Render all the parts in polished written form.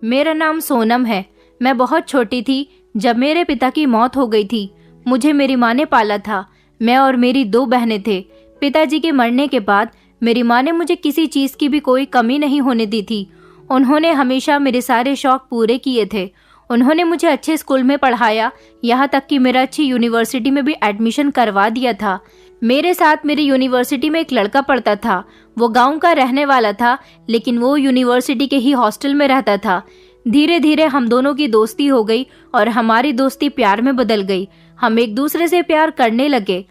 मेरा नाम सोनम है। मैं बहुत छोटी थी जब मेरे पिता की मौत हो गई थी। मुझे मेरी माँ ने पाला था। मैं और मेरी 2 बहनें थे। पिताजी के मरने के बाद मेरी माँ ने मुझे किसी चीज़ की भी कोई कमी नहीं होने दी थी। उन्होंने हमेशा मेरे सारे शौक पूरे किए थे। उन्होंने मुझे अच्छे स्कूल में पढ़ाया, यहाँ तक कि मेरा अच्छी यूनिवर्सिटी में भी एडमिशन करवा दिया था। मेरे साथ मेरी यूनिवर्सिटी में एक लड़का पढ़ता था। वो गांव का रहने वाला था, लेकिन वो यूनिवर्सिटी के ही हॉस्टल में रहता था। धीरे धीरे हम दोनों की दोस्ती हो गई और हमारी दोस्ती प्यार में बदल गई। हम एक दूसरे से प्यार करने लगे।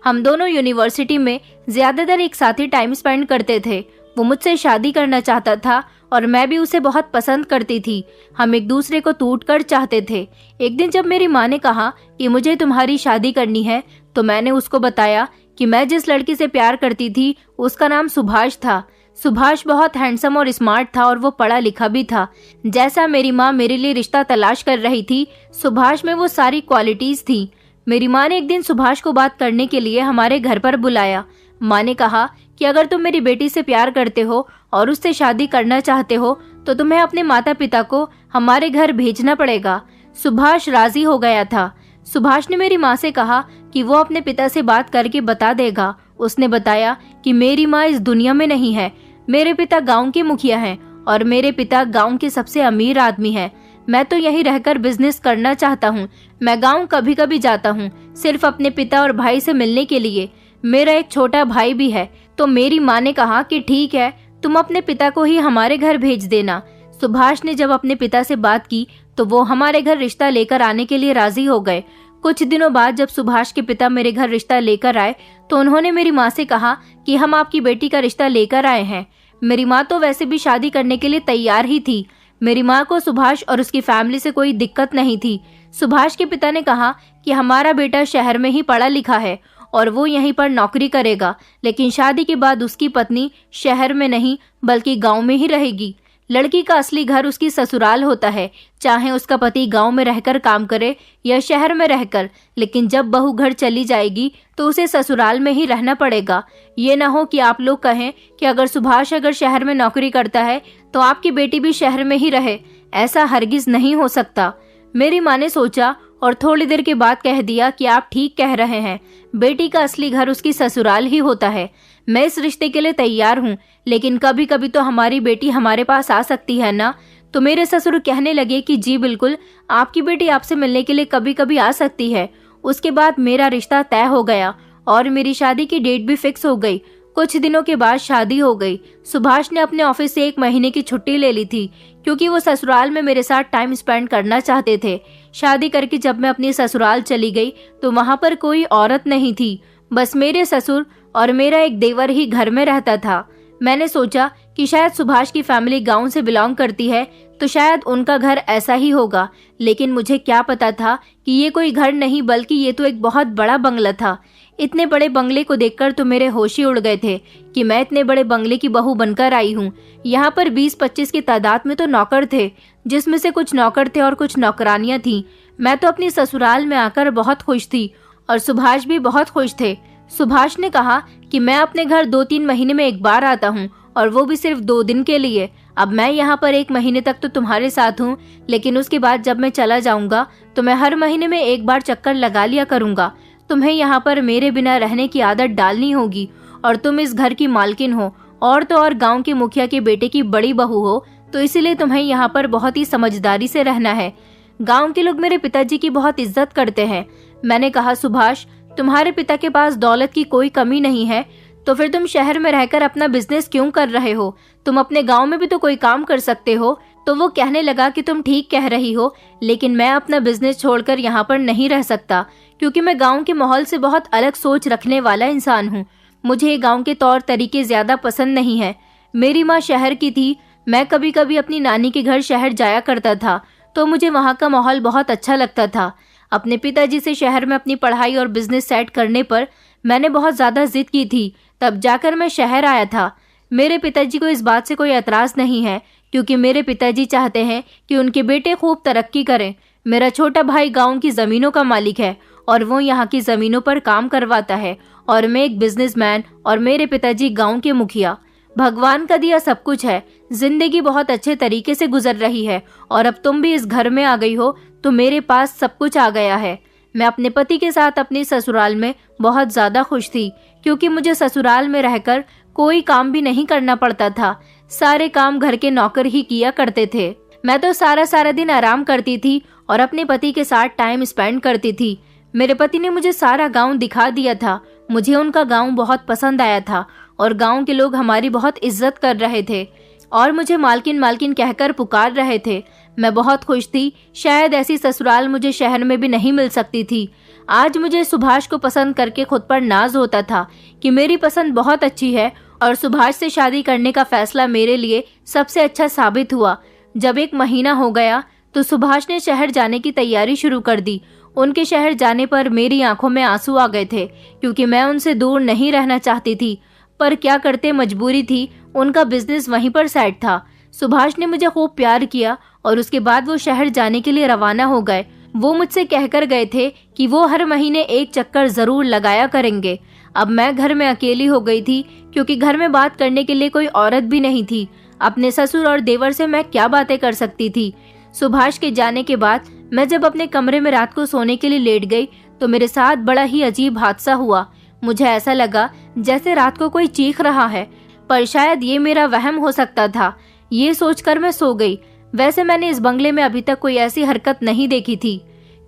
हम दोनों यूनिवर्सिटी में ज्यादातर एक साथ ही टाइम स्पेंड करते थे। वो मुझसे शादी करना चाहता था और मैं भी उसे बहुत पसंद करती थी। हम एक दूसरे को टूटकर चाहते थे। एक दिन जब मेरी माँ ने कहा कि मुझे तुम्हारी शादी करनी है, तो मैंने उसको बताया कि मैं जिस लड़की से प्यार करती थी उसका नाम सुभाष था। सुभाष बहुत हैंडसम और स्मार्ट था और वो पढ़ा लिखा भी था। जैसा मेरी माँ मेरे लिए रिश्ता तलाश कर रही थी, सुभाष में वो सारी क्वालिटीज थी। मेरी माँ ने एक दिन सुभाष को बात करने के लिए हमारे घर पर बुलाया। माँ ने कहा कि अगर तुम मेरी बेटी से प्यार करते हो और उससे शादी करना चाहते हो तो तुम्हें अपने माता पिता को हमारे घर भेजना पड़ेगा। सुभाष राजी हो गया था। सुभाष ने मेरी माँ से कहा कि वो अपने पिता से बात करके बता देगा। उसने बताया कि मेरी माँ इस दुनिया में नहीं है। मेरे पिता गांव के मुखिया हैं और मेरे पिता गांव के सबसे अमीर आदमी हैं। मैं तो यहीं रहकर बिजनेस करना चाहता हूँ। मैं गांव कभी कभी जाता हूँ, सिर्फ अपने पिता और भाई से मिलने के लिए। मेरा एक छोटा भाई भी है। तो मेरी माँ ने कहा कि ठीक है, तुम अपने पिता को ही हमारे घर भेज देना। सुभाष ने जब अपने पिता से बात की तो वो हमारे घर रिश्ता लेकर आने के लिए राजी हो गए। कुछ दिनों बाद जब सुभाष के पिता मेरे घर रिश्ता लेकर आए तो उन्होंने मेरी माँ से कहा कि हम आपकी बेटी का रिश्ता लेकर आए हैं। मेरी माँ तो वैसे भी शादी करने के लिए तैयार ही थी। मेरी माँ को सुभाष और उसकी फैमिली से कोई दिक्कत नहीं थी। सुभाष के पिता ने कहा कि हमारा बेटा शहर में ही पढ़ा लिखा है और वो यहीं पर नौकरी करेगा, लेकिन शादी के बाद उसकी पत्नी शहर में नहीं बल्कि गाँव में ही रहेगी। लड़की का असली घर उसकी ससुराल होता है, चाहे उसका पति गांव में रहकर काम करे या शहर में रहकर। लेकिन जब बहू घर चली जाएगी तो उसे ससुराल में ही रहना पड़ेगा। ये ना हो कि आप लोग कहें कि अगर सुभाष शहर में नौकरी करता है तो आपकी बेटी भी शहर में ही रहे। ऐसा हरगिज नहीं हो सकता। मेरी माँ ने सोचा और थोड़ी देर के बाद कह दिया कि आप ठीक कह रहे हैं। बेटी का असली घर उसकी ससुराल ही होता है। मैं इस रिश्ते के लिए तैयार हूँ, लेकिन कभी कभी तो हमारी बेटी हमारे पास आ सकती है ना। तो मेरे ससुर कहने लगे कि जी बिल्कुल, आपकी बेटी आपसे मिलने के लिए कभी कभी आ सकती है। उसके बाद मेरा रिश्ता तय हो गया और मेरी शादी की डेट भी फिक्स हो गई। कुछ दिनों के बाद शादी हो गई। सुभाष ने अपने ऑफिस से 1 महीने की छुट्टी ले ली थी क्योंकि वो ससुराल में मेरे साथ टाइम स्पेंड करना चाहते थे। शादी करके जब मैं अपनी ससुराल चली गई तो वहाँ पर कोई औरत नहीं थी, बस मेरे ससुर और मेरा एक देवर ही घर में रहता था। मैंने सोचा कि शायद सुभाष की फैमिली गांव से बिलोंग करती है तो शायद उनका घर ऐसा ही होगा, लेकिन मुझे क्या पता था कि ये कोई घर नहीं बल्कि ये तो एक बहुत बड़ा बंगला था। इतने बड़े बंगले को देखकर तो मेरे होश ही उड़ गए थे कि मैं इतने बड़े बंगले की बहू बनकर आई हूँ। यहाँ पर 20-25 की तादाद में तो नौकर थे, जिसमें से कुछ नौकर थे और कुछ नौकरानियां थीं। मैं तो अपनी ससुराल में आकर बहुत खुश थी और सुभाष भी बहुत खुश थे। सुभाष ने कहा कि मैं अपने घर 2-3 महीने में एक बार आता हूँ और वो भी सिर्फ 2 दिन के लिए। अब मैं यहाँ पर 1 महीने तक तो तुम्हारे साथ हूँ, लेकिन उसके बाद जब मैं चला जाऊंगा तो मैं हर महीने में एक बार चक्कर लगा लिया करूंगा। तुम्हें यहाँ पर मेरे बिना रहने की आदत डालनी होगी और तुम इस घर की मालकिन हो और तो और गांव के मुखिया के बेटे की बड़ी बहू हो, तो इसलिए तुम्हें यहाँ पर बहुत ही समझदारी से रहना है। गांव के लोग मेरे पिताजी की बहुत इज्जत करते हैं। मैंने कहा सुभाष, तुम्हारे पिता के पास दौलत की कोई कमी नहीं है, तो फिर तुम शहर में रहकर अपना बिजनेस क्यों कर रहे हो? तुम अपने गांव में भी तो कोई काम कर सकते हो। तो वो कहने लगा कि तुम ठीक कह रही हो, लेकिन मैं अपना बिजनेस छोड़कर यहाँ पर नहीं रह सकता क्योंकि मैं गांव के माहौल से बहुत अलग सोच रखने वाला इंसान हूँ। मुझे गांव के तौर तरीके ज्यादा पसंद नहीं है। मेरी माँ शहर की थी। मैं कभी कभी अपनी नानी के घर शहर जाया करता था तो मुझे वहाँ का माहौल बहुत अच्छा लगता था। अपने पिताजी से शहर में अपनी पढ़ाई और बिजनेस सेट करने पर मैंने बहुत ज्यादा जिद की थी, तब जाकर मैं शहर आया था। मेरे पिताजी को इस बात से कोई एतराज नहीं है क्योंकि मेरे पिताजी चाहते हैं कि उनके बेटे खूब तरक्की करें। मेरा छोटा भाई गांव की जमीनों का मालिक है और वो यहाँ की जमीनों पर काम करवाता है और मैं एक बिजनेसमैन और मेरे पिताजी गांव के मुखिया। भगवान का दिया सब कुछ है। जिंदगी बहुत अच्छे तरीके से गुजर रही है और अब तुम भी इस घर में आ गई हो तो मेरे पास सब कुछ आ गया है। मैं अपने पति के साथ अपने ससुराल में बहुत ज्यादा खुश थी, क्योंकि मुझे ससुराल में रहकर कोई काम भी नहीं करना पड़ता था। सारे काम घर के नौकर ही किया करते थे। मैं तो सारा दिन आराम करती थी और अपने पति के साथ टाइम स्पेंड करती थी। मेरे पति ने मुझे सारा गांव दिखा दिया था। मुझे उनका गांव बहुत पसंद आया था और गांव के लोग हमारी बहुत इज्जत कर रहे थे और मुझे मालकिन मालकिन कहकर पुकार रहे थे। मैं बहुत खुश थी। शायद ऐसी ससुराल मुझे शहर में भी नहीं मिल सकती थी। आज मुझे सुभाष को पसंद करके खुद पर नाज होता था कि मेरी पसंद बहुत अच्छी है और सुभाष से शादी करने का फैसला मेरे लिए सबसे अच्छा साबित हुआ। जब 1 महीना हो गया तो सुभाष ने शहर जाने की तैयारी शुरू कर दी। उनके शहर जाने पर मेरी आंखों में आंसू आ गए थे, क्योंकि मैं उनसे दूर नहीं रहना चाहती थी, पर क्या करते, मजबूरी थी। उनका बिजनेस वहीं पर सेट था। सुभाष ने मुझे खूब प्यार किया और उसके बाद वो शहर जाने के लिए रवाना हो गए। वो मुझसे कहकर गए थे कि वो हर महीने 1 चक्कर जरूर लगाया करेंगे। अब मैं घर में अकेली हो गई थी, क्योंकि घर में बात करने के लिए कोई औरत भी नहीं थी। अपने ससुर और देवर से मैं क्या बातें कर सकती थी। सुभाष के जाने के बाद मैं जब अपने कमरे में रात को सोने के लिए लेट गई तो मेरे साथ बड़ा ही अजीब हादसा हुआ। मुझे ऐसा लगा जैसे रात को कोई चीख रहा है, पर शायद ये मेरा वहम हो सकता था। ये सोचकर मैं सो गई। वैसे मैंने इस बंगले में अभी तक कोई ऐसी हरकत नहीं देखी थी,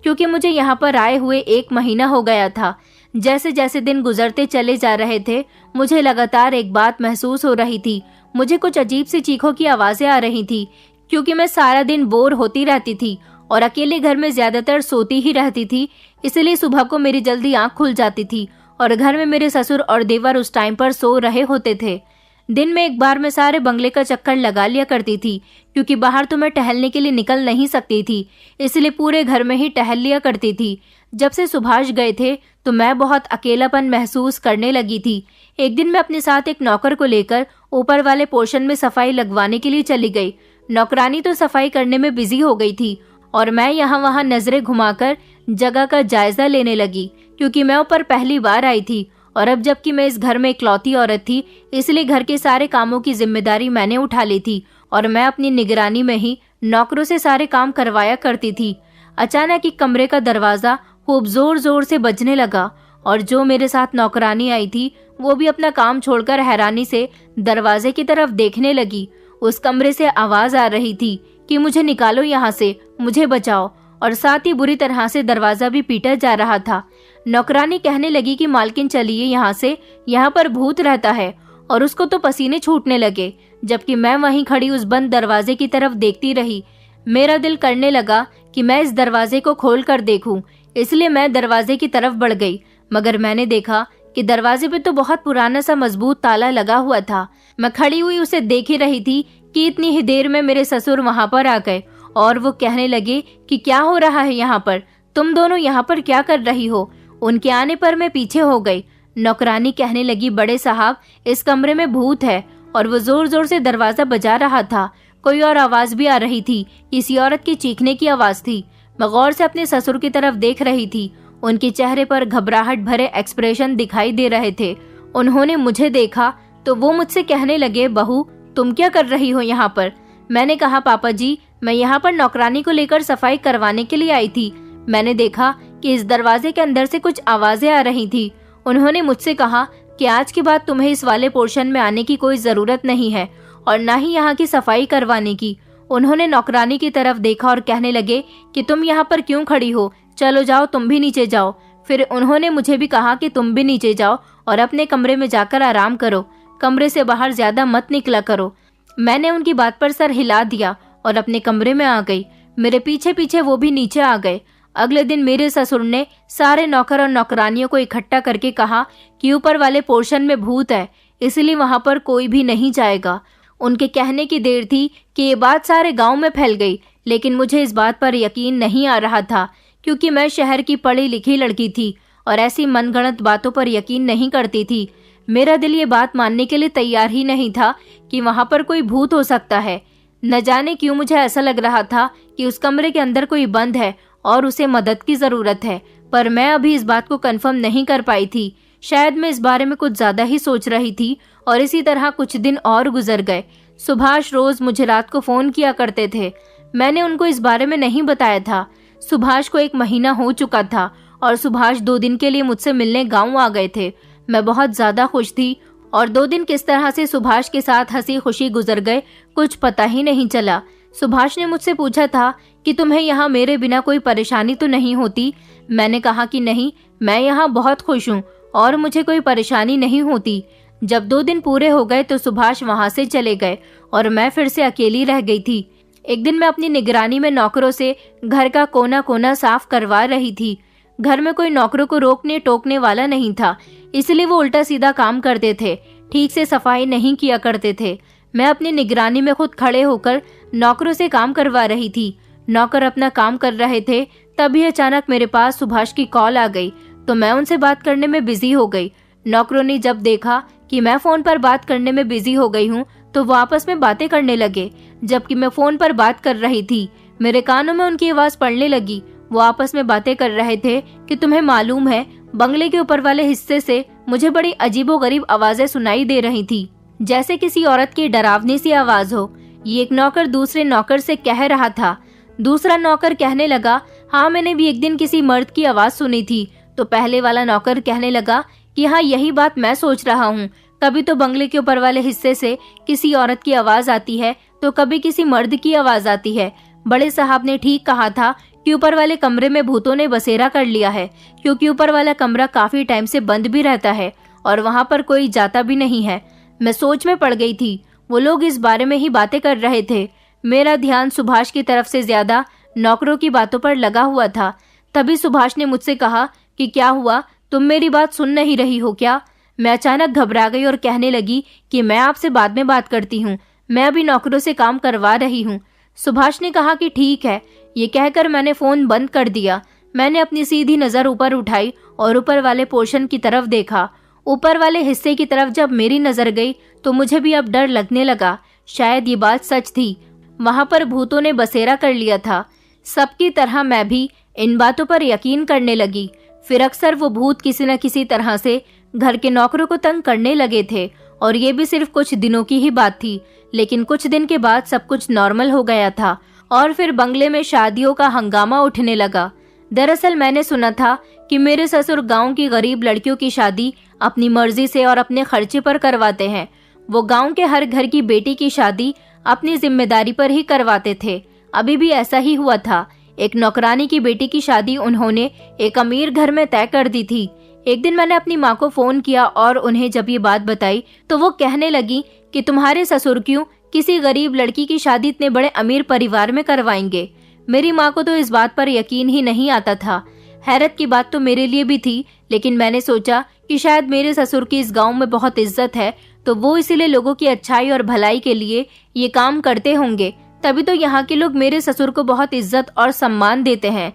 क्योंकि मुझे यहाँ पर आए हुए 1 महीना हो गया था। जैसे जैसे दिन गुजरते चले जा रहे थे, मुझे लगातार एक बात महसूस हो रही थी। मुझे कुछ अजीब सी चीखों की आवाजें आ रही थी, क्योंकि मैं सारा दिन बोर होती रहती थी और अकेले घर में ज्यादातर सोती ही रहती थी। इसलिए सुबह को मेरी जल्दी आंख खुल जाती थी और घर में मेरे ससुर और देवर उस टाइम पर सो रहे होते थे। दिन में एक बार मैं सारे बंगले का चक्कर लगा लिया करती थी, क्योंकि बाहर तो मैं टहलने के लिए निकल नहीं सकती थी, इसलिए पूरे घर में ही टहल लिया करती थी। जब से सुभाष गए थे तो मैं बहुत अकेलापन महसूस करने लगी थी। एक दिन मैं अपने साथ एक नौकर को लेकर ऊपर वाले पोर्शन में सफाई लगवाने के लिए चली गई। नौकरानी तो सफाई करने में बिजी हो गई थी और मैं यहाँ वहाँ नजरें घुमाकर जगह का जायजा लेने लगी, क्योंकि मैं ऊपर पहली बार आई थी और अब जबकि मैं इस घर में इकलौती औरत थी, इसलिए घर के सारे कामों की जिम्मेदारी मैंने उठा ली थी और मैं अपनी निगरानी में ही नौकरों से सारे काम करवाया करती थी। अचानक एक कमरे का दरवाजा खूब जोर जोर से बजने लगा और जो मेरे साथ नौकरानी आई थी वो भी अपना काम छोड़कर हैरानी से दरवाजे की तरफ देखने लगी। उस कमरे से आवाज आ रही थी कि मुझे निकालो यहाँ से, मुझे बचाओ, और साथ ही बुरी तरह से दरवाजा भी पीटा जा रहा था। नौकरानी कहने लगी कि मालकिन चलिए यहाँ से, यहाँ पर भूत रहता है, और उसको तो पसीने छूटने लगे, जबकि मैं वहीं खड़ी उस बंद दरवाजे की तरफ देखती रही। मेरा दिल करने लगा कि मैं इस दरवाजे को खोल कर देखूं, इसलिए मैं दरवाजे की तरफ बढ़ गई, मगर मैंने देखा कि दरवाजे पे तो बहुत पुराना सा मजबूत ताला लगा हुआ था। मैं खड़ी हुई उसे देख ही रही थी कि इतनी ही देर में मेरे ससुर वहां पर आ गए और वो कहने लगे कि क्या हो रहा है यहाँ पर, तुम दोनों यहाँ पर क्या कर रही हो। उनके आने पर मैं पीछे हो गई। नौकरानी कहने लगी, बड़े साहब, इस कमरे में भूत है, और वो जोर जोर से दरवाजा बजा रहा था। कोई और आवाज भी आ रही थी, किसी औरत की चीखने की आवाज थी। मैं गौर से अपने ससुर की तरफ देख रही थी। उनके चेहरे पर घबराहट भरे एक्सप्रेशन दिखाई दे रहे थे। उन्होंने मुझे देखा तो वो मुझसे कहने लगे, बहू तुम क्या कर रही हो यहाँ पर। मैंने कहा, पापा जी, मैं यहाँ पर नौकरानी को लेकर सफाई करवाने के लिए आई थी। मैंने देखा कि इस दरवाजे के अंदर से कुछ आवाजें आ रही थी। उन्होंने मुझसे कहा कि आज के बाद तुम्हें इस वाले पोर्शन में आने की कोई जरूरत नहीं है और न ही यहाँ की सफाई करवाने की। उन्होंने नौकरानी की तरफ देखा और कहने लगे कि तुम यहाँ पर क्यों खड़ी हो, चलो जाओ, तुम भी नीचे जाओ। फिर उन्होंने मुझे भी कहा कि तुम भी नीचे जाओ और अपने कमरे में जाकर आराम करो, कमरे से बाहर ज्यादा मत निकला करो। मैंने उनकी बात पर सर हिला दिया और अपने कमरे में आ गई। मेरे पीछे पीछे वो भी नीचे आ गए। अगले दिन मेरे ससुर ने सारे नौकर और नौकरानियों को इकट्ठा करके कहा कि ऊपर वाले पोर्शन में भूत है, इसलिए वहां पर कोई भी नहीं जाएगा। उनके कहने की देर थी कि ये बात सारे गांव में फैल गई, लेकिन मुझे इस बात पर यकीन नहीं आ रहा था, क्योंकि मैं शहर की पढ़ी लिखी लड़की थी और ऐसी मनगढ़ंत बातों पर यकीन नहीं करती थी। मेरा दिल ये बात मानने के लिए तैयार ही नहीं था कि वहां पर कोई भूत हो सकता है। न जाने क्यों मुझे ऐसा लग रहा था कि उस कमरे के अंदर कोई बंद है और उसे मदद की जरूरत है, पर मैं अभी इस बात को कंफर्म नहीं कर पाई थी। शायद मैं इस बारे में कुछ ज्यादा ही सोच रही थी और इसी तरह कुछ दिन और गुजर गए। सुभाष रोज मुझे रात को फोन किया करते थे। मैंने उनको इस बारे में नहीं बताया था। सुभाष को 1 महीना हो चुका था और सुभाष 2 दिन के लिए मुझसे मिलने गांव आ गए थे। मैं बहुत ज्यादा खुश थी और 2 दिन किस तरह से सुभाष के साथ हंसी खुशी गुजर गए कुछ पता ही नहीं चला। सुभाष ने मुझसे पूछा था कि तुम्हें यहाँ मेरे बिना कोई परेशानी तो नहीं होती। मैंने कहा कि नहीं, मैं यहाँ बहुत खुश हूँ और मुझे कोई परेशानी नहीं होती। जब 2 दिन पूरे हो गए तो सुभाष वहाँ से चले गए और मैं फिर से अकेली रह गई थी। एक दिन मैं अपनी निगरानी में नौकरों से घर का कोना कोना साफ करवा रही थी। घर में कोई नौकरों को रोकने टोकने वाला नहीं था, इसलिए वो उल्टा सीधा काम करते थे, ठीक से सफाई नहीं किया करते थे। मैं अपनी निगरानी में खुद खड़े होकर नौकरों से काम करवा रही थी। नौकर अपना काम कर रहे थे, तभी अचानक मेरे पास सुभाष की कॉल आ गई तो मैं उनसे बात करने में बिजी हो गई। नौकरों ने जब देखा कि मैं फोन पर बात करने में बिजी हो गई हूँ तो वो आपस में बातें करने लगे। जबकि मैं फोन पर बात कर रही थी, मेरे कानों में उनकी आवाज पड़ने लगी। वो आपस में बातें कर रहे थे कि तुम्हें मालूम है, बंगले के ऊपर वाले हिस्से से मुझे बड़ी अजीबोगरीब आवाजें सुनाई दे रही थी, जैसे किसी औरत की डरावनी सी आवाज हो। ये एक नौकर दूसरे नौकर से कह रहा था। दूसरा नौकर कहने लगा, हाँ मैंने भी एक दिन किसी मर्द की आवाज सुनी थी। तो पहले वाला नौकर कहने लगा कि हाँ यही बात मैं सोच रहा हूँ, कभी तो बंगले के ऊपर वाले हिस्से से किसी औरत की आवाज आती है तो कभी किसी मर्द की आवाज आती है। बड़े साहब ने ठीक कहा था कि ऊपर वाले कमरे में भूतों ने बसेरा कर लिया है, क्योंकि ऊपर वाला कमरा काफी टाइम से बंद भी रहता है और वहाँ पर कोई जाता भी नहीं है। मैं सोच में पड़ गई थी। वो लोग इस बारे में ही बातें कर रहे थे। मेरा ध्यान सुभाष की तरफ से ज्यादा नौकरों की बातों पर लगा हुआ था। तभी सुभाष ने मुझसे कहा कि क्या हुआ, तुम मेरी बात सुन नहीं रही हो क्या? मैं अचानक घबरा गई और कहने लगी कि मैं आपसे बाद में बात करती हूँ, मैं अभी नौकरों से काम करवा रही हूँ। सुभाष ने कहा कि ठीक है। ये कहकर मैंने फोन बंद कर दिया। मैंने अपनी सीधी नजर ऊपर उठाई और ऊपर वाले पोर्शन की तरफ देखा। ऊपर वाले हिस्से की तरफ जब मेरी नजर गई तो मुझे भी अब डर लगने लगा। शायद ये बात सच थी, वहां पर भूतों ने बसेरा कर लिया था। सबकी तरह मैं भी इन बातों पर यकीन करने लगी। फिर अक्सर वो भूत किसी न किसी तरह से घर के नौकरों को तंग करने लगे थे और ये भी सिर्फ कुछ दिनों की ही बात थी। लेकिन कुछ दिन के बाद सब कुछ नॉर्मल हो गया था और फिर बंगले में शादियों का हंगामा उठने लगा। दरअसल मैंने सुना था कि मेरे ससुर गांव की गरीब लड़कियों की शादी अपनी मर्जी से और अपने खर्चे पर करवाते हैं। वो गांव के हर घर की बेटी की शादी अपनी जिम्मेदारी पर ही करवाते थे। अभी भी ऐसा ही हुआ था। एक नौकरानी की बेटी की शादी उन्होंने एक अमीर घर में तय कर दी थी। एक दिन मैंने अपनी माँ को फोन किया और उन्हें जब ये बात बताई तो वो कहने लगी कि तुम्हारे ससुर क्यों किसी गरीब लड़की की शादी इतने बड़े अमीर परिवार में करवाएंगे। मेरी माँ को तो इस बात पर यकीन ही नहीं आता था। हैरत की बात तो मेरे लिए भी थी, लेकिन मैंने सोचा कि शायद मेरे ससुर की इस गांव में बहुत इज्जत है तो वो इसीलिए लोगों की अच्छाई और भलाई के लिए ये काम करते होंगे, तभी तो यहाँ के लोग मेरे ससुर को बहुत इज्जत और सम्मान देते हैं।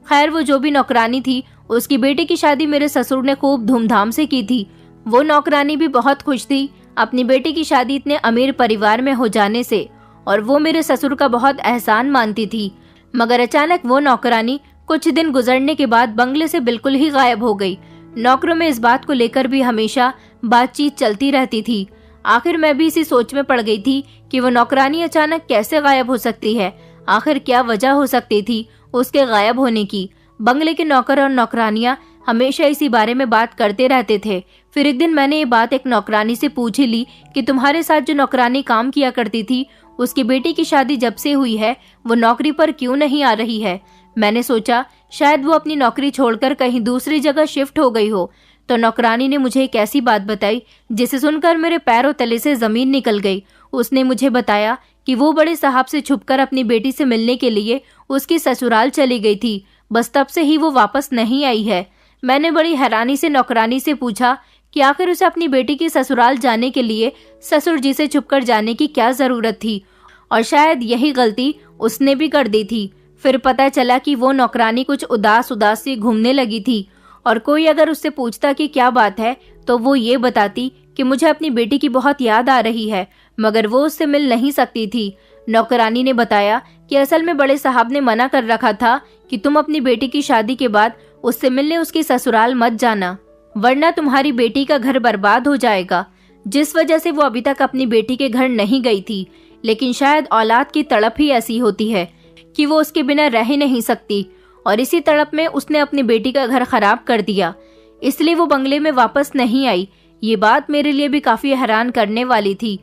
खैर वो जो भी नौकरानी थी, उसकी बेटे की शादी मेरे ससुर ने खूब धूमधाम से की थी। वो नौकरानी भी बहुत खुश थी अपनी बेटी की शादी इतने अमीर परिवार में हो जाने से और वो मेरे ससुर का बहुत एहसान मानती थी। मगर अचानक वो नौकरानी कुछ दिन गुजरने के बाद बंगले से बिल्कुल ही गायब हो गई। नौकरों में इस बात को लेकर भी हमेशा बातचीत चलती रहती थी। आखिर मैं भी इसी सोच में पड़ गई थी कि वो नौकरानी अचानक कैसे गायब हो सकती है। आखिर क्या वजह हो सकती थी उसके गायब होने की। बंगले के नौकर और नौकरानियां हमेशा इसी बारे में बात करते रहते थे। फिर एक दिन मैंने ये बात एक नौकरानी से पूछ ही ली कि तुम्हारे साथ जो नौकरानी काम किया करती थी, उसकी बेटी की शादी जब से हुई है वो नौकरी पर क्यों नहीं आ रही है। मैंने सोचा शायद वो अपनी नौकरी छोड़कर कहीं दूसरी जगह शिफ्ट हो गई हो। तो नौकरानी ने मुझे एक ऐसी बात बताई जिसे सुनकर मेरे पैरों तले से जमीन निकल गई। उसने मुझे बताया कि वो बड़े साहब से छुपकर अपनी बेटी से मिलने के लिए उसकी ससुराल चली गई थी, बस तब से ही वो वापस नहीं आई है। मैंने बड़ी हैरानी से नौकरानी से पूछा कि आखिर उसे अपनी बेटी की ससुराल जाने के लिए ससुर जी से छुपकर जाने की क्या जरूरत थी, और शायद यही गलती उसने भी कर दी थी। फिर पता चला कि वो नौकरानी कुछ उदास उदास सी घूमने लगी थी और कोई अगर उससे पूछता कि क्या बात है तो वो ये बताती कि मुझे अपनी बेटी की बहुत याद आ रही है, मगर वो उससे मिल नहीं सकती थी। नौकरानी ने बताया कि असल में बड़े साहब ने मना कर रखा था कि तुम अपनी बेटी की शादी के बाद उससे मिलने उसकी ससुराल मत जाना, वरना तुम्हारी बेटी का घर बर्बाद हो जाएगा। जिस वजह से वो अभी तक अपनी बेटी के घर नहीं गई थी। लेकिन शायद औलाद की तड़प ही ऐसी होती है कि वो उसके बिना रह ही नहीं सकती, और इसी तड़प में उसने अपनी बेटी का घर खराब कर दिया। इसलिए वो बंगले में वापस नहीं आई। ये बात मेरे लिए भी काफी हैरान करने वाली थी।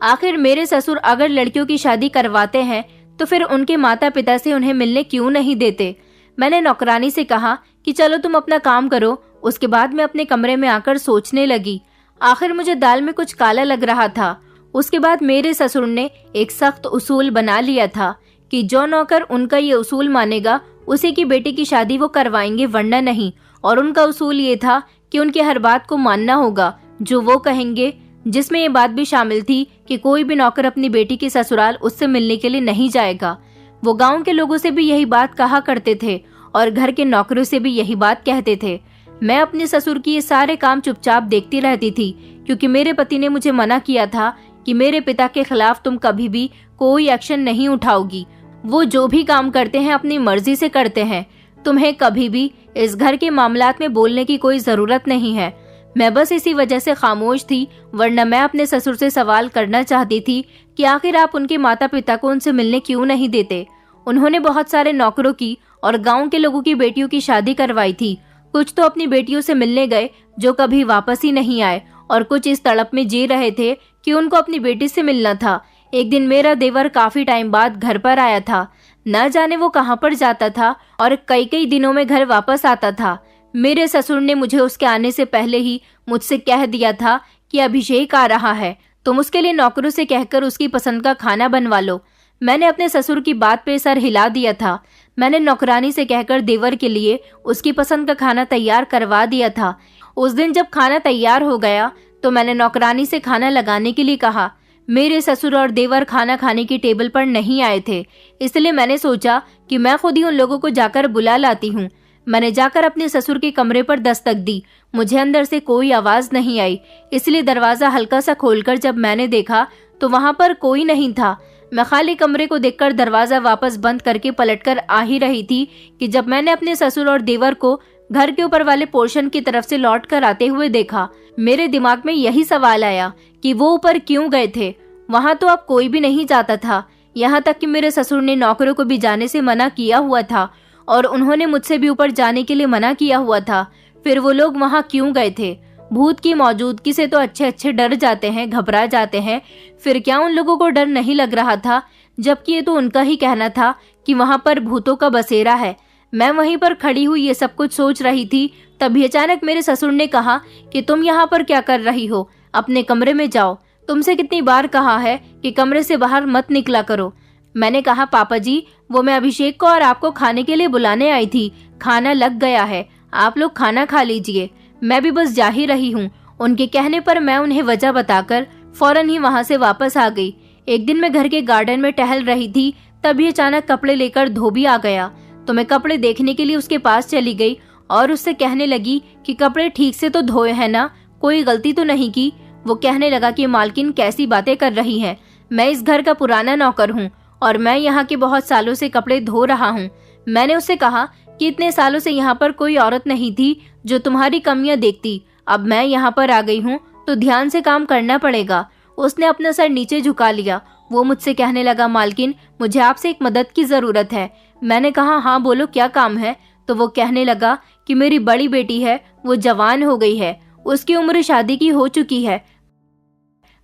आखिर मेरे ससुर अगर लड़कियों की शादी करवाते हैं तो फिर उनके माता पिता से उन्हें मिलने क्यों नहीं देते। मैंने नौकरानी से कहा कि चलो तुम अपना काम करो। उसके बाद मैं अपने कमरे में आकर सोचने लगी। आखिर मुझे दाल में कुछ काला लग रहा था। उसके बाद मेरे ससुर ने एक सख्त उसूल बना लिया था कि जो नौकर उनका ये उसूल मानेगा उसी की बेटी की शादी वो करवाएंगे, वरना नहीं। और उनका उसूल ये था कि उनकी हर बात को मानना होगा जो वो कहेंगे, जिसमें ये बात भी शामिल थी कि कोई भी नौकर अपनी बेटी की ससुराल उससे मिलने के लिए नहीं जाएगा। वो गांव के लोगों से भी यही बात कहा करते थे और घर के नौकरों से भी यही बात कहते थे। मैं अपने ससुर की ये सारे काम चुपचाप देखती रहती थी, क्योंकि मेरे पति ने मुझे मना किया था कि मेरे पिता के खिलाफ तुम कभी भी कोई एक्शन नहीं उठाओगी। वो जो भी काम करते हैं अपनी मर्जी से करते हैं। तुम्हें कभी भी इस घर के मामलात में बोलने की कोई जरूरत नहीं है। मैं बस इसी वजह से खामोश थी, वरना मैं अपने ससुर से सवाल करना चाहती थी कि आखिर आप उनके माता पिता को उनसे मिलने क्यों नहीं देते। उन्होंने बहुत सारे नौकरों की और गांव के लोगों की बेटियों की शादी करवाई थी। कुछ तो अपनी बेटियों से मिलने गए जो कभी वापस ही नहीं आए, और कुछ इस तड़प में जी रहे थे कि उनको अपनी बेटी से मिलना था। एक दिन मेरा देवर काफी टाइम बाद घर पर आया था। न जाने वो कहाँ पर जाता था और कई कई दिनों में घर वापस आता था। मेरे ससुर ने मुझे उसके आने से पहले ही मुझसे कह दिया था कि अभिषेक आ रहा है, तुम उसके लिए नौकरों से कहकर उसकी पसंद का खाना बनवा लो। मैंने अपने ससुर की बात पे सर हिला दिया था। मैंने नौकरानी से कहकर देवर के लिए उसकी पसंद का खाना तैयार करवा दिया था। उस दिन जब खाना तैयार हो गया तो मैंने नौकरानी से खाना लगाने के लिए कहा। मेरे ससुर और देवर खाना खाने की टेबल पर नहीं आए थे, इसलिए मैंने सोचा कि मैं खुद ही उन लोगों को जाकर बुला लाती हूँ। मैंने जाकर अपने ससुर के कमरे पर दस्तक दी। मुझे अंदर से कोई आवाज नहीं आई, इसलिए दरवाजा हल्का सा खोलकर जब मैंने देखा तो वहां पर कोई नहीं था। मैं खाली कमरे को देखकर दरवाजा वापस बंद करके पलटकर आ ही रही थी कि जब मैंने अपने ससुर और देवर को घर के ऊपर वाले पोर्शन की तरफ से लौट कर आते हुए देखा। मेरे दिमाग में यही सवाल आया कि वो ऊपर क्यों गए थे। वहां तो अब कोई भी नहीं जाता था। यहाँ तक कि मेरे ससुर ने नौकरों को भी जाने से मना किया हुआ था और उन्होंने मुझसे भी ऊपर जाने के लिए मना किया हुआ था। फिर वो लोग वहां क्यों गए थे? भूत की मौजूदगी से तो अच्छे अच्छे डर जाते हैं, घबरा जाते हैं। फिर क्या उन लोगों को डर नहीं लग रहा था? जबकि ये तो उनका ही कहना था कि वहां पर भूतों का बसेरा है। मैं वहीं पर खड़ी हुई ये सब कुछ सोच रही थी, तभी अचानक मेरे ससुर ने कहा कि तुम यहाँ पर क्या कर रही हो? अपने कमरे में जाओ। तुमसे कितनी बार कहा है कि कमरे से बाहर मत निकला करो। मैंने कहा, पापा जी, वो मैं अभिषेक को और आपको खाने के लिए बुलाने आई थी। खाना लग गया है, आप लोग खाना खा लीजिए। मैं भी बस जा ही रही हूँ। उनके कहने पर मैं उन्हें वजह बताकर फौरन ही वहाँ से वापस आ गई। एक दिन मैं घर के गार्डन में टहल रही थी, तभी अचानक कपड़े लेकर धोबी आ गया। तो मैं कपड़े देखने के लिए उसके पास चली गई और उससे कहने लगी कि कपड़े ठीक से तो धोए हैं ना, कोई गलती तो नहीं की। वो कहने लगा कि मालकिन कैसी बातें कर रही हैं, मैं इस घर का पुराना नौकर हूँ और मैं यहाँ के बहुत सालों से कपड़े धो रहा हूँ। मैंने उससे कहा कि इतने सालों से यहाँ पर कोई औरत नहीं थी जो तुम्हारी कमियां देखती। अब मैं यहाँ पर आ गई हूँ तो ध्यान से काम करना पड़ेगा। उसने अपना सर नीचे झुका लिया। वो मुझसे कहने लगा, मालकिन, मुझे आपसे एक मदद की जरूरत है। मैंने कहा, हाँ बोलो, क्या काम है? तो वो कहने लगा कि मेरी बड़ी बेटी है, वो जवान हो गई है, उसकी उम्र शादी की हो चुकी है।